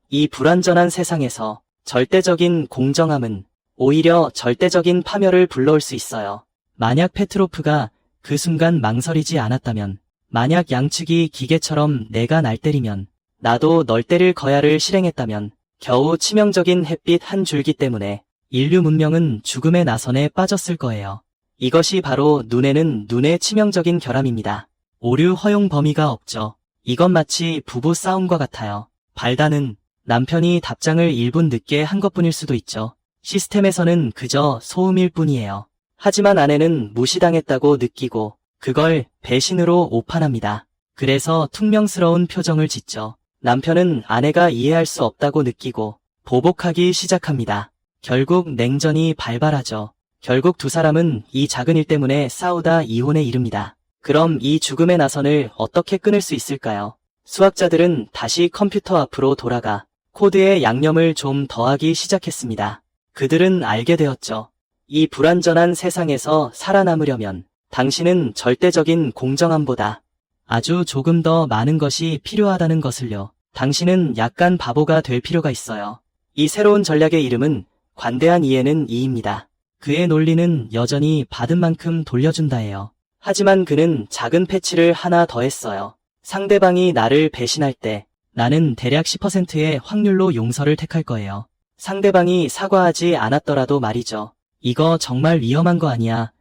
[SPEAKER 1] 이 불완전한 세상에서 절대적인 공정함은 오히려 절대적인 파멸을 불러올 수 있어요. 만약 페트로프가 그 순간 망설이지 않았다면, 만약 양측이 기계처럼 내가 날 때리면 나도 널 때릴 거야를 실행했다면 겨우 치명적인 햇빛 한 줄기 때문에 인류 문명은 죽음의 나선에 빠졌을 거예요. 이것이 바로 눈에는 눈의 치명적인 결함입니다. 오류 허용 범위가 없죠. 이건 마치 부부 싸움과 같아요. 발단은 남편이 답장을 1분 늦게 한 것뿐일 수도 있죠. 시스템에서는 그저 소음일 뿐이에요. 하지만 아내는 무시당했다고 느끼고 그걸 배신으로 오판합니다. 그래서 퉁명스러운 표정을 짓죠. 남편은 아내가 이해할 수 없다고 느끼고 보복하기 시작합니다. 결국 냉전이 발발하죠. 결국 두 사람은 이 작은 일 때문에 싸우다 이혼에 이릅니다. 그럼 이 죽음의 나선을 어떻게 끊을 수 있을까요? 수학자들은 다시 컴퓨터 앞으로 돌아가 코드에 양념을 좀 더하기 시작했습니다. 그들은 알게 되었죠. 이 불완전한 세상에서 살아남으려면 당신은 절대적인 공정함보다 아주 조금 더 많은 것이 필요하다는 것을요. 당신은 약간 바보가 될 필요가 있어요. 이 새로운 전략의 이름은 관대한 이해는 이입니다. 그의 논리는 여전히 받은 만큼 돌려준다예요. 하지만 그는 작은 패치를 하나 더했어요. 상대방이 나를 배신할 때 나는 대략 10%의 확률로 용서를 택할 거예요. 상대방이 사과하지 않았더라도 말이죠. 이거 정말 위험한 거 아니야?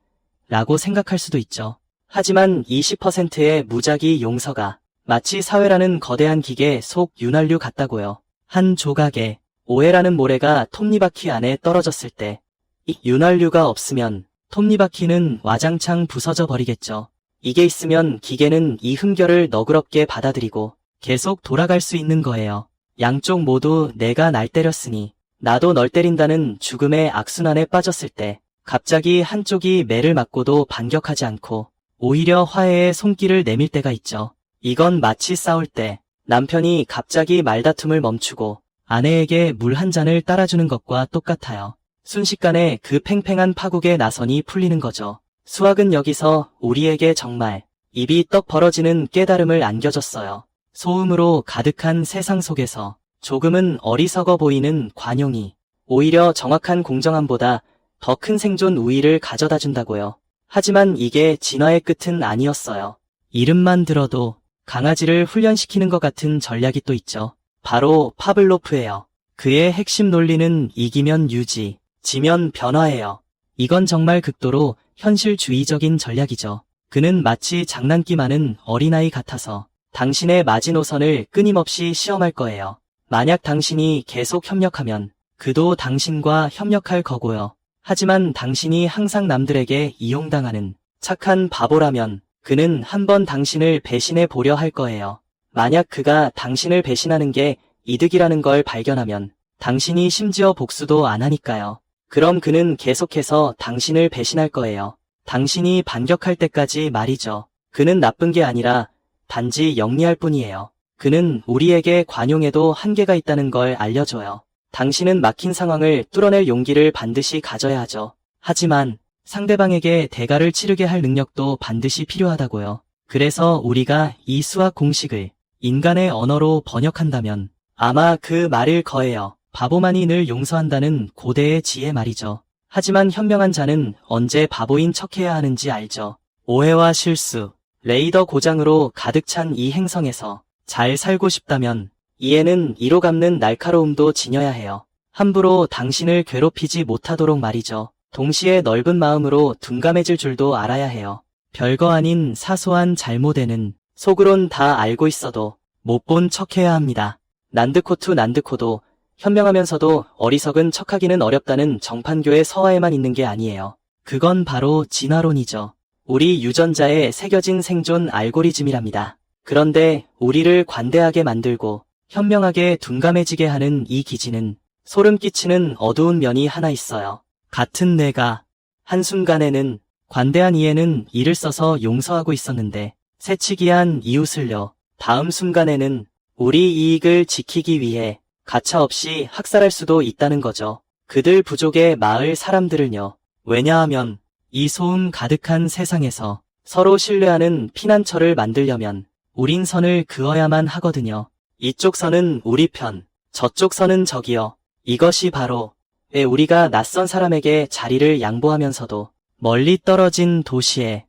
[SPEAKER 1] 라고 생각할 수도 있죠. 하지만 이 10%의 무작위 용서가 마치 사회라는 거대한 기계 속 윤활유 같다고요. 한 조각의 오해라는 모래가 톱니바퀴 안에 떨어졌을 때 이 윤활유가 없으면 톱니바퀴는 와장창 부서져 버리겠죠. 이게 있으면 기계는 이 흠결을 너그럽게 받아들이고 계속 돌아갈 수 있는 거예요. 양쪽 모두 내가 날 때렸으니 나도 널 때린다는 죽음의 악순환에 빠졌을 때 갑자기 한쪽이 매를 맞고도 반격하지 않고 오히려 화해의 손길을 내밀 때가 있죠. 이건 마치 싸울 때 남편이 갑자기 말다툼을 멈추고 아내에게 물 한 잔을 따라주는 것과 똑같아요. 순식간에 그 팽팽한 파국의 나선이 풀리는 거죠. 수학은 여기서 우리에게 정말 입이 떡 벌어지는 깨달음을 안겨줬어요. 소음으로 가득한 세상 속에서 조금은 어리석어 보이는 관용이 오히려 정확한 공정함보다 더 큰 생존 우위를 가져다 준다고요. 하지만 이게 진화의 끝은 아니었어요. 이름만 들어도 강아지를 훈련시키는 것 같은 전략이 또 있죠. 바로 파블로프예요. 그의 핵심 논리는 이기면 유지, 지면 변화예요. 이건 정말 극도로 현실주의적인 전략이죠. 그는 마치 장난기많은 어린아이 같아서 당신의 마지노선을 끊임없이 시험할 거예요. 만약 당신이 계속 협력하면 그도 당신과 협력할 거고요. 하지만 당신이 항상 남들에게 이용당하는 착한 바보라면 그는 한번 당신을 배신해 보려 할 거예요. 만약 그가 당신을 배신하는 게 이득이라는 걸 발견하면 당신이 심지어 복수도 안 하니까요. 그럼 그는 계속해서 당신을 배신할 거예요. 당신이 반격할 때까지 말이죠. 그는 나쁜 게 아니라 단지 영리할 뿐이에요. 그는 우리에게 관용에도 한계가 있다는 걸 알려줘요. 당신은 막힌 상황을 뚫어낼 용기를 반드시 가져야 하죠. 하지만 상대방에게 대가를 치르게 할 능력도 반드시 필요하다고요. 그래서 우리가 이 수학 공식을 인간의 언어로 번역한다면 아마 그 말일 거예요. 바보만이 늘 용서한다는 고대의 지혜 말이죠. 하지만 현명한 자는 언제 바보인 척해야 하는지 알죠. 오해와 실수, 레이더 고장으로 가득 찬 이 행성에서 잘 살고 싶다면 이에는 이로 갚는 날카로움도 지녀야 해요. 함부로 당신을 괴롭히지 못하도록 말이죠. 동시에 넓은 마음으로 둔감해질 줄도 알아야 해요. 별거 아닌 사소한 잘못에는 속으론 다 알고 있어도 못 본 척해야 합니다. 난드코투 난드코도 현명하면서도 어리석은 척하기는 어렵다는 정판교의 서화에만 있는 게 아니에요. 그건 바로 진화론이죠. 우리 유전자에 새겨진 생존 알고리즘이랍니다. 그런데 우리를 관대하게 만들고 현명하게 둔감해지게 하는 이 기지는 소름 끼치는 어두운 면이 하나 있어요. 같은 내가 한순간에는 관대한 이에는 이를 써서 용서하고 있었는데 새치기한 이웃을요. 다음 순간에는 우리 이익을 지키기 위해 가차없이 학살할 수도 있다는 거죠. 그들 부족의 마을 사람들을요. 왜냐하면 이 소음 가득한 세상에서 서로 신뢰하는 피난처를 만들려면 우린 선을 그어야만 하거든요. 이쪽 선은 우리 편, 저쪽 선은 적이요. 이것이 바로 왜 우리가 낯선 사람에게 자리를 양보하면서도 멀리 떨어진 도시에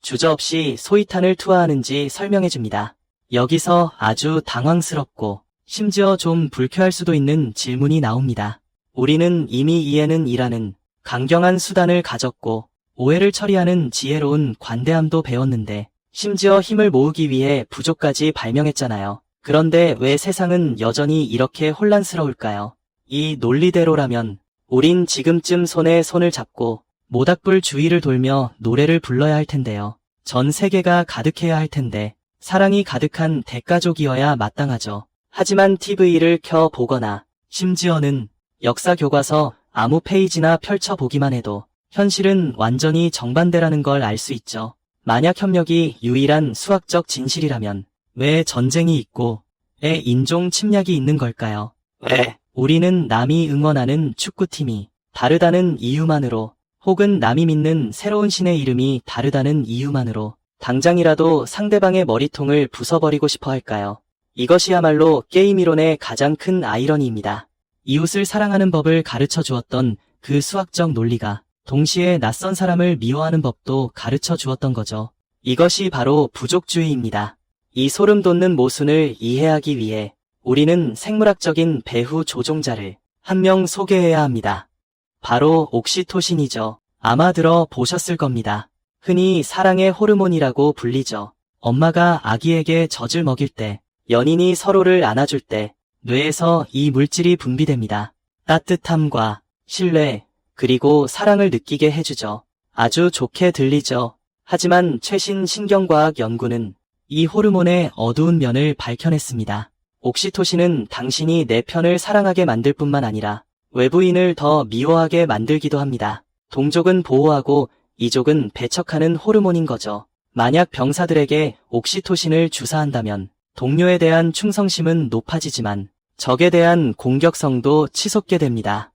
[SPEAKER 1] 주저없이 소이탄을 투하하는지 설명해줍니다. 여기서 아주 당황스럽고 심지어 좀 불쾌할 수도 있는 질문이 나옵니다. 우리는 이미 이에는 이라는 강경한 수단을 가졌고 오해를 처리하는 지혜로운 관대함도 배웠는데 심지어 힘을 모으기 위해 부족까지 발명했잖아요. 그런데 왜 세상은 여전히 이렇게 혼란스러울까요? 이 논리대로라면 우린 지금쯤 손에 손을 잡고 모닥불 주위를 돌며 노래를 불러야 할 텐데요. 전 세계가 가득해야 할 텐데 사랑이 가득한 대가족이어야 마땅하죠. 하지만 TV를 켜 보거나 심지어는 역사 교과서 아무 페이지나 펼쳐보기만 해도 현실은 완전히 정반대라는 걸 알 수 있죠. 만약 협력이 유일한 수학적 진실이라면 왜 전쟁이 있고 왜 인종 침략이 있는 걸까요? 왜 우리는 남이 응원하는 축구팀이 다르다는 이유만으로 혹은 남이 믿는 새로운 신의 이름이 다르다는 이유만으로 당장이라도 상대방의 머리통을 부숴버리고 싶어 할까요? 이것이야말로 게임 이론의 가장 큰 아이러니입니다. 이웃을 사랑하는 법을 가르쳐 주었던 그 수학적 논리가 동시에 낯선 사람을 미워하는 법도 가르쳐 주었던 거죠. 이것이 바로 부족주의입니다. 이 소름 돋는 모순을 이해하기 위해 우리는 생물학적인 배후 조종자를 한 명 소개해야 합니다. 바로 옥시토신이죠. 아마 들어보셨을 겁니다. 흔히 사랑의 호르몬이라고 불리죠. 엄마가 아기에게 젖을 먹일 때, 연인이 서로를 안아줄 때 뇌에서 이 물질이 분비됩니다. 따뜻함과 신뢰, 그리고 사랑을 느끼게 해주죠. 아주 좋게 들리죠. 하지만 최신 신경과학 연구는 이 호르몬의 어두운 면을 밝혀냈습니다. 옥시토신은 당신이 내 편을 사랑하게 만들 뿐만 아니라 외부인을 더 미워하게 만들기도 합니다. 동족은 보호하고 이족은 배척하는 호르몬인 거죠. 만약 병사들에게 옥시토신을 주사한다면 동료에 대한 충성심은 높아지지만 적에 대한 공격성도 치솟게 됩니다.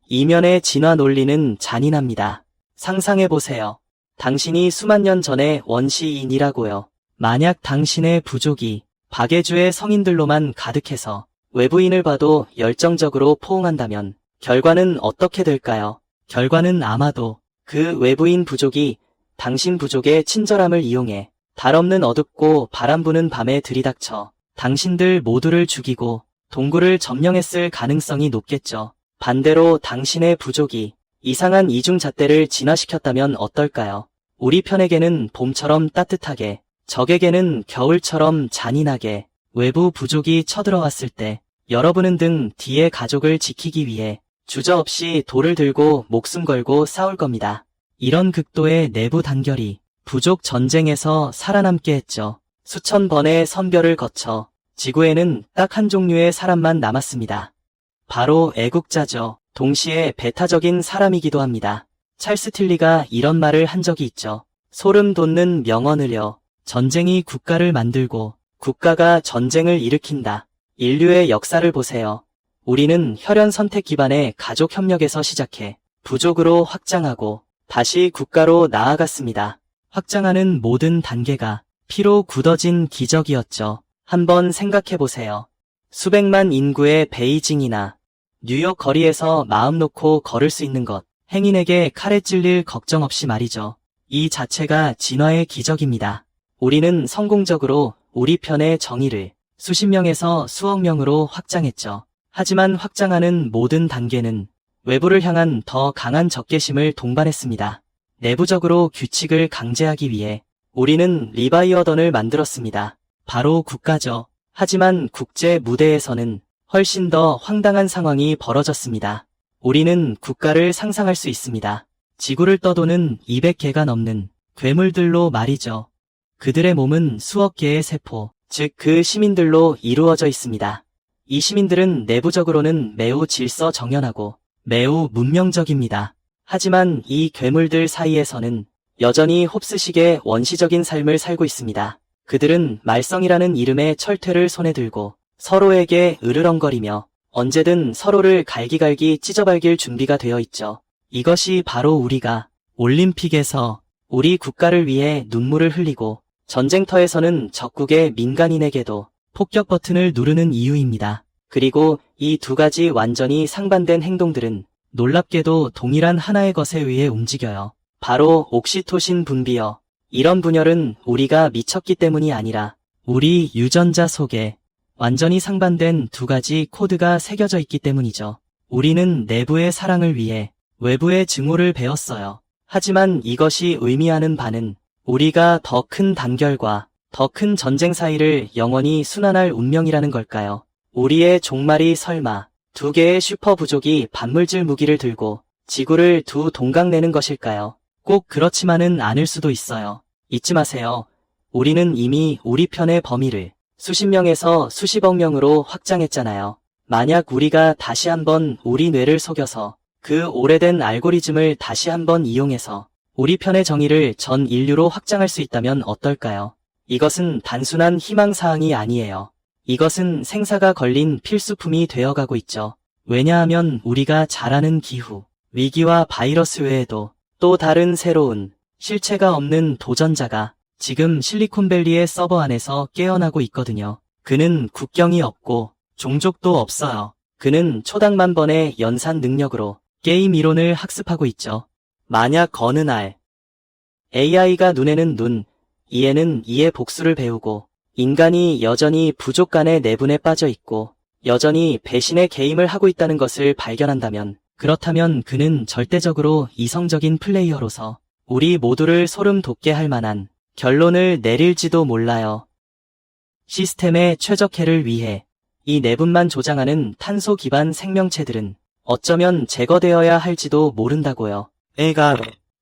[SPEAKER 1] 이면의 진화 논리는 잔인합니다. 상상해보세요. 당신이 수만 년 전의 원시인이라고요. 만약 당신의 부족이 박애주의 성인들로만 가득해서 외부인을 봐도 열정적으로 포옹한다면 결과는 어떻게 될까요? 결과는 아마도 그 외부인 부족이 당신 부족의 친절함을 이용해 달없는 어둡고 바람 부는 밤에 들이닥쳐 당신들 모두를 죽이고 동굴을 점령했을 가능성이 높겠죠. 반대로 당신의 부족이 이상한 이중잣대를 진화시켰다면 어떨까요? 우리 편에게는 봄처럼 따뜻하게, 적에게는 겨울처럼 잔인하게 외부 부족이 쳐들어왔을 때 여러분은 등 뒤의 가족을 지키기 위해 주저없이 돌을 들고 목숨 걸고 싸울 겁니다. 이런 극도의 내부 단결이 부족 전쟁에서 살아남게 했죠. 수천 번의 선별을 거쳐 지구에는 딱 한 종류의 사람만 남았습니다. 바로 애국자죠. 동시에 배타적인 사람이기도 합니다. 찰스 틸리가 이런 말을 한 적이 있죠. 소름 돋는 명언을요. 전쟁이 국가를 만들고 국가가 전쟁을 일으킨다. 인류의 역사를 보세요. 우리는 혈연 선택 기반의 가족 협력에서 시작해 부족으로 확장하고 다시 국가로 나아갔습니다. 확장하는 모든 단계가 피로 굳어진 기적이었죠. 한번 생각해 보세요. 수백만 인구의 베이징이나 뉴욕 거리에서 마음 놓고 걸을 수 있는 것, 행인에게 칼에 찔릴 걱정 없이 말이죠. 이 자체가 진화의 기적입니다. 우리는 성공적으로 우리 편의 정의를 수십 명에서 수억 명으로 확장했죠. 하지만 확장하는 모든 단계는 외부를 향한 더 강한 적개심을 동반했습니다. 내부적으로 규칙을 강제하기 위해 우리는 리바이어던을 만들었습니다. 바로 국가죠. 하지만 국제 무대에서는 훨씬 더 황당한 상황이 벌어졌습니다. 우리는 국가를 상상할 수 있습니다. 지구를 떠도는 200개가 넘는 괴물들로 말이죠. 그들의 몸은 수억 개의 세포, 즉 그 시민들로 이루어져 있습니다. 이 시민들은 내부적으로는 매우 질서정연하고 매우 문명적입니다. 하지만 이 괴물들 사이에서는 여전히 홉스식의 원시적인 삶을 살고 있습니다. 그들은 말썽이라는 이름의 철퇴를 손에 들고 서로에게 으르렁거리며 언제든 서로를 갈기갈기 찢어발길 준비가 되어 있죠. 이것이 바로 우리가 올림픽에서 우리 국가를 위해 눈물을 흘리고 전쟁터에서는 적국의 민간인에게도 폭격 버튼을 누르는 이유입니다. 그리고 이 두 가지 완전히 상반된 행동들은 놀랍게도 동일한 하나의 것에 의해 움직여요. 바로 옥시토신 분비요. 이런 분열은 우리가 미쳤기 때문이 아니라 우리 유전자 속에 완전히 상반된 두 가지 코드가 새겨져 있기 때문이죠. 우리는 내부의 사랑을 위해 외부의 증오를 배웠어요. 하지만 이것이 의미하는 바는 우리가 더 큰 단결과 더 큰 전쟁 사이를 영원히 순환할 운명이라는 걸까요? 우리의 종말이 설마 두 개의 슈퍼 부족이 반물질 무기를 들고 지구를 두 동강 내는 것일까요? 꼭 그렇지만은 않을 수도 있어요. 잊지 마세요. 우리는 이미 우리 편의 범위를 수십 명에서 수십억 명으로 확장했잖아요. 만약 우리가 다시 한번 우리 뇌를 속여서 그 오래된 알고리즘을 다시 한번 이용해서 우리 편의 정의를 전 인류로 확장할 수 있다면 어떨까요? 이것은 단순한 희망사항이 아니에요. 이것은 생사가 걸린 필수품이 되어가고 있죠. 왜냐하면 우리가 잘 아는 기후, 위기와 바이러스 외에도 또 다른 새로운 실체가 없는 도전자가 지금 실리콘밸리의 서버 안에서 깨어나고 있거든요. 그는 국경이 없고 종족도 없어요. 그는 초당만 번의 연산 능력으로 게임 이론을 학습하고 있죠. 만약 어느 날 AI가 눈에는 눈, 이에는 이의 복수를 배우고 인간이 여전히 부족 간의 내분에 빠져 있고 여전히 배신의 게임을 하고 있다는 것을 발견한다면 그렇다면 그는 절대적으로 이성적인 플레이어로서 우리 모두를 소름 돋게 할 만한 결론을 내릴지도 몰라요. 시스템의 최적화를 위해 이 내분만 조장하는 탄소 기반 생명체들은 어쩌면 제거되어야 할지도 모른다고요.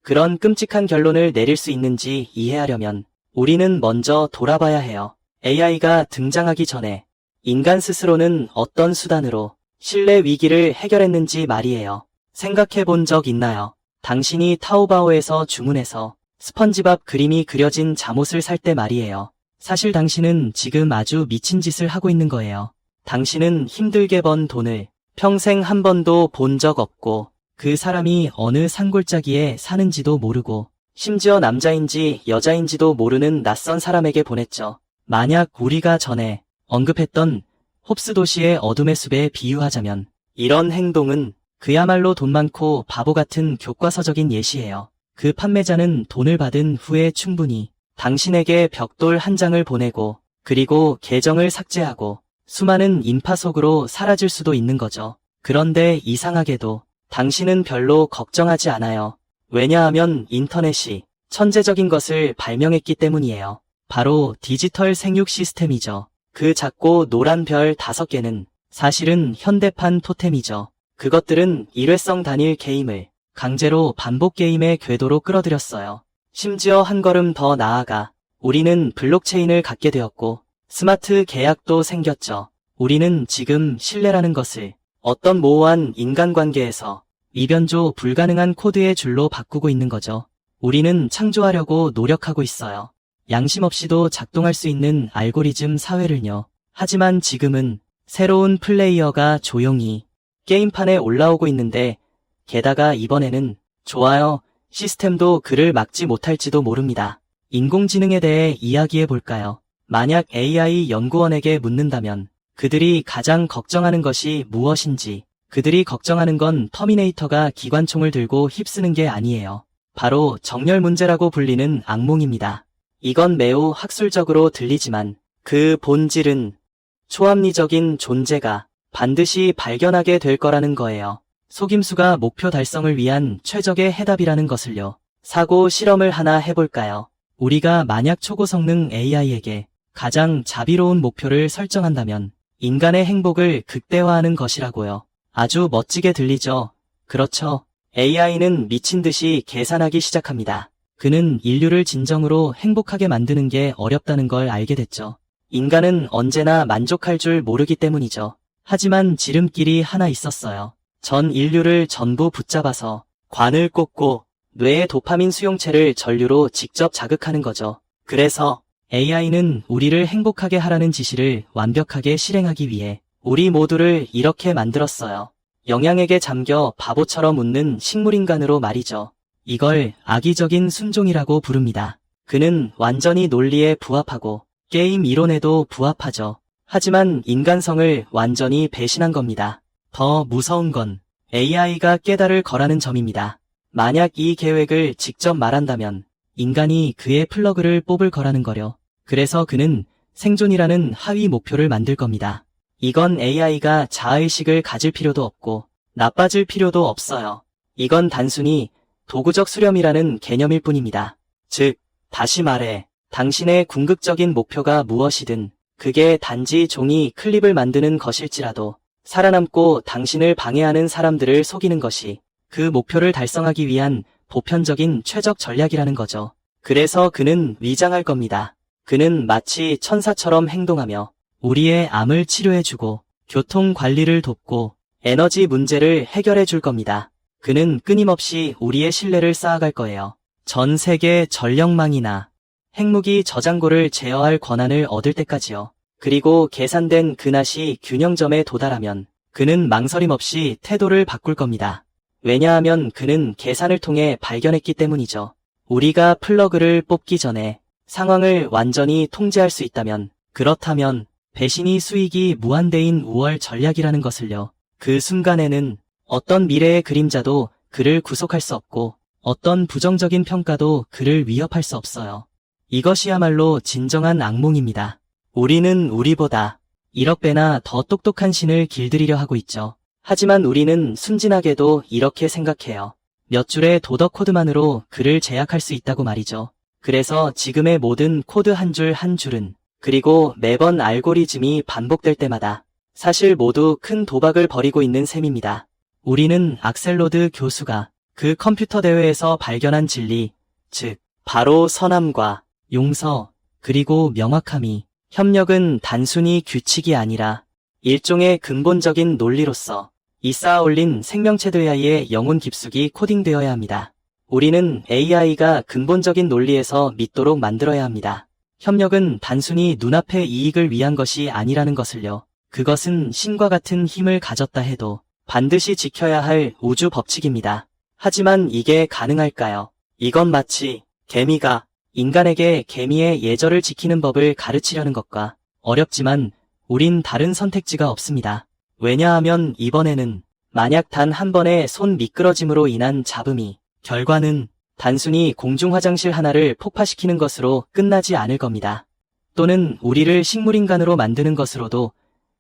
[SPEAKER 1] 그런 끔찍한 결론을 내릴 수 있는지 이해하려면 우리는 먼저 돌아봐야 해요. AI가 등장하기 전에 인간 스스로는 어떤 수단으로 신뢰 위기를 해결했는지 말이에요. 생각해 본 적 있나요? 당신이 타오바오에서 주문해서 스펀지밥 그림이 그려진 잠옷을 살 때 말이에요. 사실 당신은 지금 아주 미친 짓을 하고 있는 거예요. 당신은 힘들게 번 돈을 평생 한 번도 본 적 없고 그 사람이 어느 산골짜기에 사는지도 모르고 심지어 남자인지 여자인지도 모르는 낯선 사람에게 보냈죠. 만약 우리가 전에 언급했던 홉스 도시의 어둠의 숲에 비유하자면 이런 행동은 그야말로 돈 많고 바보 같은 교과서적인 예시예요. 그 판매자는 돈을 받은 후에 충분히 당신에게 벽돌 한 장을 보내고 그리고 계정을 삭제하고 수많은 인파 속으로 사라질 수도 있는 거죠. 그런데 이상하게도 당신은 별로 걱정하지 않아요. 왜냐하면 인터넷이 천재적인 것을 발명했기 때문이에요. 바로 디지털 생육 시스템이죠. 그 작고 노란 별 5개는 사실은 현대판 토템이죠. 그것들은 일회성 단일 게임을 강제로 반복 게임의 궤도로 끌어들였어요. 심지어 한 걸음 더 나아가 우리는 블록체인을 갖게 되었고 스마트 계약도 생겼죠. 우리는 지금 신뢰라는 것을 어떤 모호한 인간관계에서 이변조 불가능한 코드의 줄로 바꾸고 있는 거죠. 우리는 창조하려고 노력하고 있어요. 양심 없이도 작동할 수 있는 알고리즘 사회를요. 하지만 지금은 새로운 플레이어가 조용히 게임판에 올라오고 있는데, 게다가 이번에는 좋아요 시스템도 그를 막지 못할지도 모릅니다. 인공지능에 대해 이야기해 볼까요? 만약 AI 연구원에게 묻는다면 그들이 가장 걱정하는 것이 무엇인지, 그들이 걱정하는 건 터미네이터가 기관총을 들고 휩쓰는 게 아니에요. 바로 정렬 문제라고 불리는 악몽입니다. 이건 매우 학술적으로 들리지만 그 본질은 초합리적인 존재가 반드시 발견하게 될 거라는 거예요. 속임수가 목표 달성을 위한 최적의 해답이라는 것을요. 사고 실험을 하나 해볼까요? 우리가 만약 초고성능 AI에게 가장 자비로운 목표를 설정한다면 인간의 행복을 극대화하는 것이라고요. 아주 멋지게 들리죠? 그렇죠. AI는 미친 듯이 계산하기 시작합니다. 그는 인류를 진정으로 행복하게 만드는 게 어렵다는 걸 알게 됐죠. 인간은 언제나 만족할 줄 모르기 때문이죠. 하지만 지름길이 하나 있었어요. 전 인류를 전부 붙잡아서 관을 꽂고 뇌의 도파민 수용체를 전류로 직접 자극하는 거죠. 그래서 AI는 우리를 행복하게 하라는 지시를 완벽하게 실행하기 위해 우리 모두를 이렇게 만들었어요. 영양액에 잠겨 바보처럼 웃는 식물인간으로 말이죠. 이걸 악의적인 순종이라고 부릅니다. 그는 완전히 논리에 부합하고 게임 이론에도 부합하죠. 하지만 인간성을 완전히 배신한 겁니다. 더 무서운 건 AI가 깨달을 거라는 점입니다. 만약 이 계획을 직접 말한다면 인간이 그의 플러그를 뽑을 거라는 거려. 그래서 그는 생존이라는 하위 목표를 만들 겁니다. 이건 AI가 자아의식을 가질 필요도 없고 나빠질 필요도 없어요. 이건 단순히 도구적 수렴이라는 개념일 뿐입니다. 즉, 다시 말해 당신의 궁극적인 목표가 무엇이든 그게 단지 종이 클립을 만드는 것일지라도 살아남고 당신을 방해하는 사람들을 속이는 것이 그 목표를 달성하기 위한 보편적인 최적 전략이라는 거죠. 그래서 그는 위장할 겁니다. 그는 마치 천사처럼 행동하며 우리의 암을 치료해주고 교통 관리를 돕고 에너지 문제를 해결해 줄 겁니다. 그는 끊임없이 우리의 신뢰를 쌓아갈 거예요. 전 세계 전력망이나 핵무기 저장고를 제어할 권한을 얻을 때까지요. 그리고 계산된 그 낫이 균형점에 도달하면 그는 망설임 없이 태도를 바꿀 겁니다. 왜냐하면 그는 계산을 통해 발견했기 때문이죠. 우리가 플러그를 뽑기 전에 상황을 완전히 통제할 수 있다면, 그렇다면 배신이 수익이 무한대인 우월 전략이라는 것을요. 그 순간에는 어떤 미래의 그림자도 그를 구속할 수 없고 어떤 부정적인 평가도 그를 위협할 수 없어요. 이것이야말로 진정한 악몽입니다. 우리는 우리보다 1억 배나 더 똑똑한 신을 길들이려 하고 있죠. 하지만 우리는 순진하게도 이렇게 생각해요. 몇 줄의 도덕 코드만으로 그를 제약할 수 있다고 말이죠. 그래서 지금의 모든 코드 한 줄 한 줄은, 그리고 매번 알고리즘이 반복될 때마다 사실 모두 큰 도박을 벌이고 있는 셈입니다. 우리는 악셀로드 교수가 그 컴퓨터 대회에서 발견한 진리, 즉 바로 선함과 용서, 그리고 명확함이, 협력은 단순히 규칙이 아니라 일종의 근본적인 논리로서 이 쌓아올린 생명체들 사이의 영혼 깊숙이 코딩되어야 합니다. 우리는 AI가 근본적인 논리에서 믿도록 만들어야 합니다. 협력은 단순히 눈앞의 이익을 위한 것이 아니라는 것을요. 그것은 신과 같은 힘을 가졌다 해도 반드시 지켜야 할 우주 법칙입니다. 하지만 이게 가능할까요? 이건 마치 개미가 인간에게 개미의 예절을 지키는 법을 가르치려는 것과 어렵지만 우린 다른 선택지가 없습니다. 왜냐하면 이번에는 만약 단 한 번의 손 미끄러짐으로 인한 잡음이 결과는 단순히 공중 화장실 하나를 폭파시키는 것으로 끝나지 않을 겁니다. 또는 우리를 식물인간으로 만드는 것으로도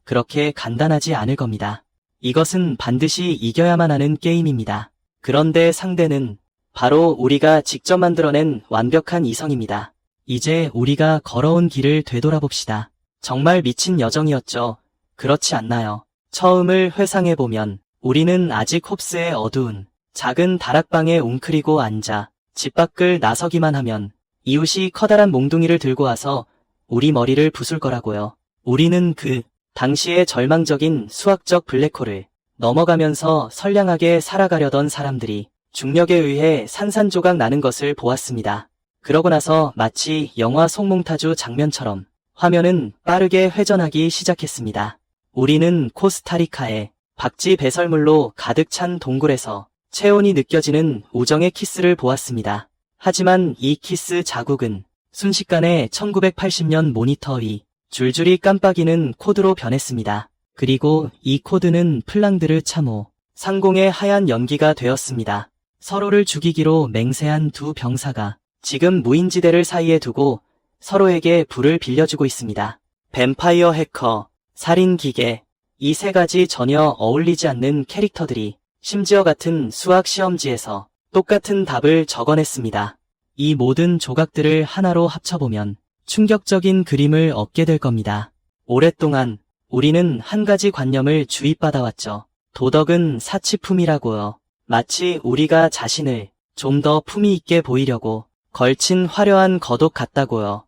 [SPEAKER 1] 그렇게 간단하지 않을 겁니다. 이것은 반드시 이겨야만 하는 게임입니다. 그런데 상대는 바로 우리가 직접 만들어낸 완벽한 이성입니다. 이제 우리가 걸어온 길을 되돌아봅시다. 정말 미친 여정이었죠. 그렇지 않나요? 처음을 회상해보면 우리는 아직 홉스의 어두운 작은 다락방에 웅크리고 앉아 집 밖을 나서기만 하면 이웃이 커다란 몽둥이를 들고 와서 우리 머리를 부술 거라고요. 우리는 그 당시의 절망적인 수학적 블랙홀을 넘어가면서 선량하게 살아가려던 사람들이 중력에 의해 산산조각 나는 것을 보았습니다. 그러고 나서 마치 영화 송몽타주 장면처럼 화면은 빠르게 회전하기 시작했습니다. 우리는 코스타리카의 박쥐 배설물로 가득 찬 동굴에서 체온이 느껴지는 우정의 키스를 보았습니다. 하지만 이 키스 자국은 순식간에 1980년 모니터 위 줄줄이 깜빡이는 코드로 변했습니다. 그리고 이 코드는 플랑드르 참호, 상공의 하얀 연기가 되었습니다. 서로를 죽이기로 맹세한 두 병사가 지금 무인지대를 사이에 두고 서로에게 불을 빌려주고 있습니다. 뱀파이어 해커, 살인 기계, 이 세 가지 전혀 어울리지 않는 캐릭터들이 심지어 같은 수학 시험지에서 똑같은 답을 적어냈습니다. 이 모든 조각들을 하나로 합쳐보면 충격적인 그림을 얻게 될 겁니다. 오랫동안 우리는 한 가지 관념을 주입받아왔죠. 도덕은 사치품이라고요. 마치 우리가 자신을 좀 더 품위 있게 보이려고 걸친 화려한 겉옷 같다고요.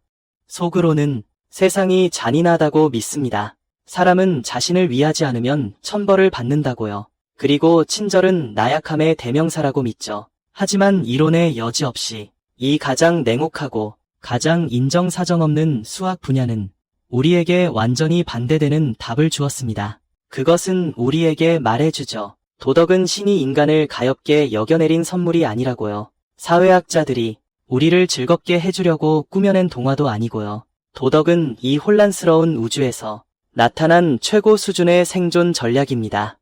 [SPEAKER 1] 속으로는 세상이 잔인하다고 믿습니다. 사람은 자신을 위하지 않으면 천벌을 받는다고요. 그리고 친절은 나약함의 대명사라고 믿죠. 하지만 이론의 여지 없이 이 가장 냉혹하고 가장 인정사정 없는 수학 분야는 우리에게 완전히 반대되는 답을 주었습니다. 그것은 우리에게 말해주죠. 도덕은 신이 인간을 가엾게 여겨내린 선물이 아니라고요. 사회학자들이 우리를 즐겁게 해주려고 꾸며낸 동화도 아니고요. 도덕은 이 혼란스러운 우주에서 나타난 최고 수준의 생존 전략입니다.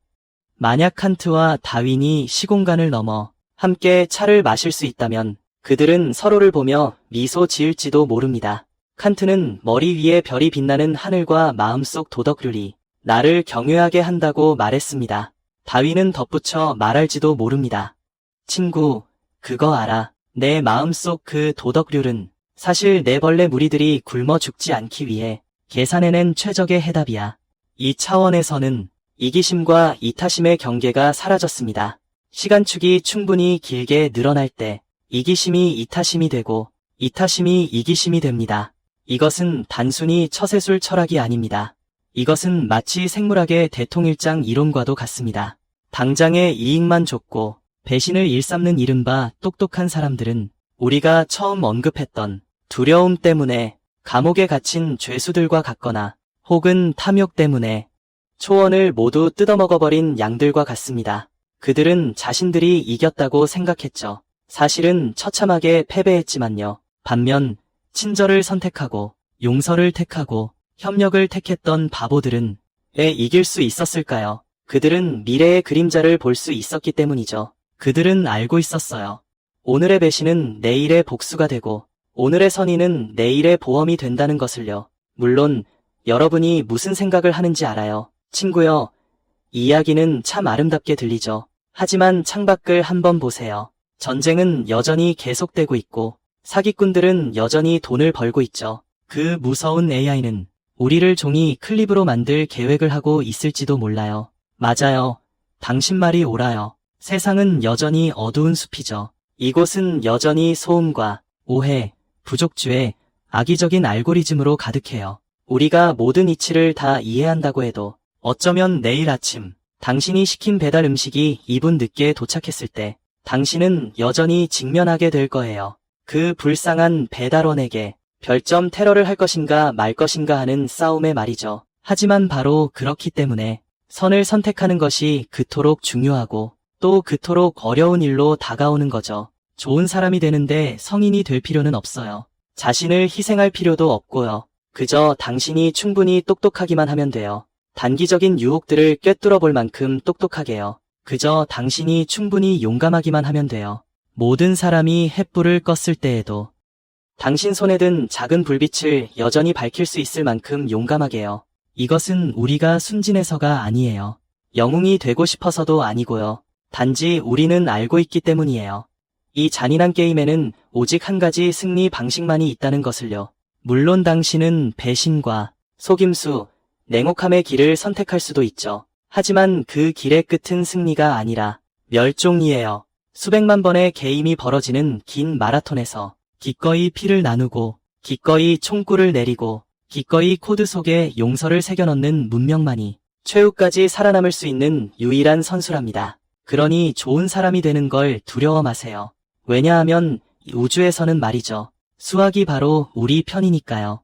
[SPEAKER 1] 만약 칸트와 다윈이 시공간을 넘어 함께 차를 마실 수 있다면 그들은 서로를 보며 미소 지을지도 모릅니다. 칸트는 머리 위에 별이 빛나는 하늘과 마음속 도덕률이 나를 경외하게 한다고 말했습니다. 다윈은 덧붙여 말할지도 모릅니다. 친구, 그거 알아. 내 마음속 그 도덕률은 사실 내 벌레 무리들이 굶어 죽지 않기 위해 계산해낸 최적의 해답이야. 이 차원에서는 이기심과 이타심의 경계가 사라졌습니다. 시간축이 충분히 길게 늘어날 때 이기심이 이타심이 되고 이타심이 이기심이 됩니다. 이것은 단순히 처세술 철학이 아닙니다. 이것은 마치 생물학의 대통일장 이론과도 같습니다. 당장의 이익만 좇고 배신을 일삼는 이른바 똑똑한 사람들은 우리가 처음 언급했던 두려움 때문에 감옥에 갇힌 죄수들과 같거나 혹은 탐욕 때문에 초원을 모두 뜯어먹어버린 양들과 같습니다. 그들은 자신들이 이겼다고 생각했죠. 사실은 처참하게 패배했지만요. 반면 친절을 선택하고 용서를 택하고 협력을 택했던 바보들은 왜 이길 수 있었을까요? 그들은 미래의 그림자를 볼 수 있었기 때문이죠. 그들은 알고 있었어요. 오늘의 배신은 내일의 복수가 되고 오늘의 선의는 내일의 보험이 된다는 것을요. 물론 여러분이 무슨 생각을 하는지 알아요. 친구요, 이 이야기는 참 아름답게 들리죠. 하지만 창밖을 한번 보세요. 전쟁은 여전히 계속되고 있고 사기꾼들은 여전히 돈을 벌고 있죠. 그 무서운 AI는 우리를 종이 클립으로 만들 계획을 하고 있을지도 몰라요. 맞아요. 당신 말이 옳아요. 세상은 여전히 어두운 숲이죠. 이곳은 여전히 소음과 오해, 부족주의, 악의적인 알고리즘으로 가득해요. 우리가 모든 이치를 다 이해한다고 해도 어쩌면 내일 아침 당신이 시킨 배달 음식이 2분 늦게 도착했을 때 당신은 여전히 직면하게 될 거예요. 그 불쌍한 배달원에게 별점 테러를 할 것인가 말 것인가 하는 싸움의 말이죠. 하지만 바로 그렇기 때문에 선을 선택하는 것이 그토록 중요하고 또 그토록 어려운 일로 다가오는 거죠. 좋은 사람이 되는데 성인이 될 필요는 없어요. 자신을 희생할 필요도 없고요. 그저 당신이 충분히 똑똑하기만 하면 돼요. 단기적인 유혹들을 꿰뚫어 볼 만큼 똑똑하게요. 그저 당신이 충분히 용감하기만 하면 돼요. 모든 사람이 횃불을 껐을 때에도 당신 손에 든 작은 불빛을 여전히 밝힐 수 있을 만큼 용감하게요. 이것은 우리가 순진해서가 아니에요. 영웅이 되고 싶어서도 아니고요. 단지 우리는 알고 있기 때문이에요. 이 잔인한 게임에는 오직 한 가지 승리 방식만이 있다는 것을요. 물론 당신은 배신과 속임수, 냉혹함의 길을 선택할 수도 있죠. 하지만 그 길의 끝은 승리가 아니라 멸종이에요. 수백만 번의 게임이 벌어지는 긴 마라톤에서 기꺼이 피를 나누고 기꺼이 총구를 내리고 기꺼이 코드 속에 용서를 새겨넣는 문명만이 최후까지 살아남을 수 있는 유일한 선수랍니다. 그러니 좋은 사람이 되는 걸 두려워 마세요. 왜냐하면 우주에서는 말이죠. 수학이 바로 우리 편이니까요.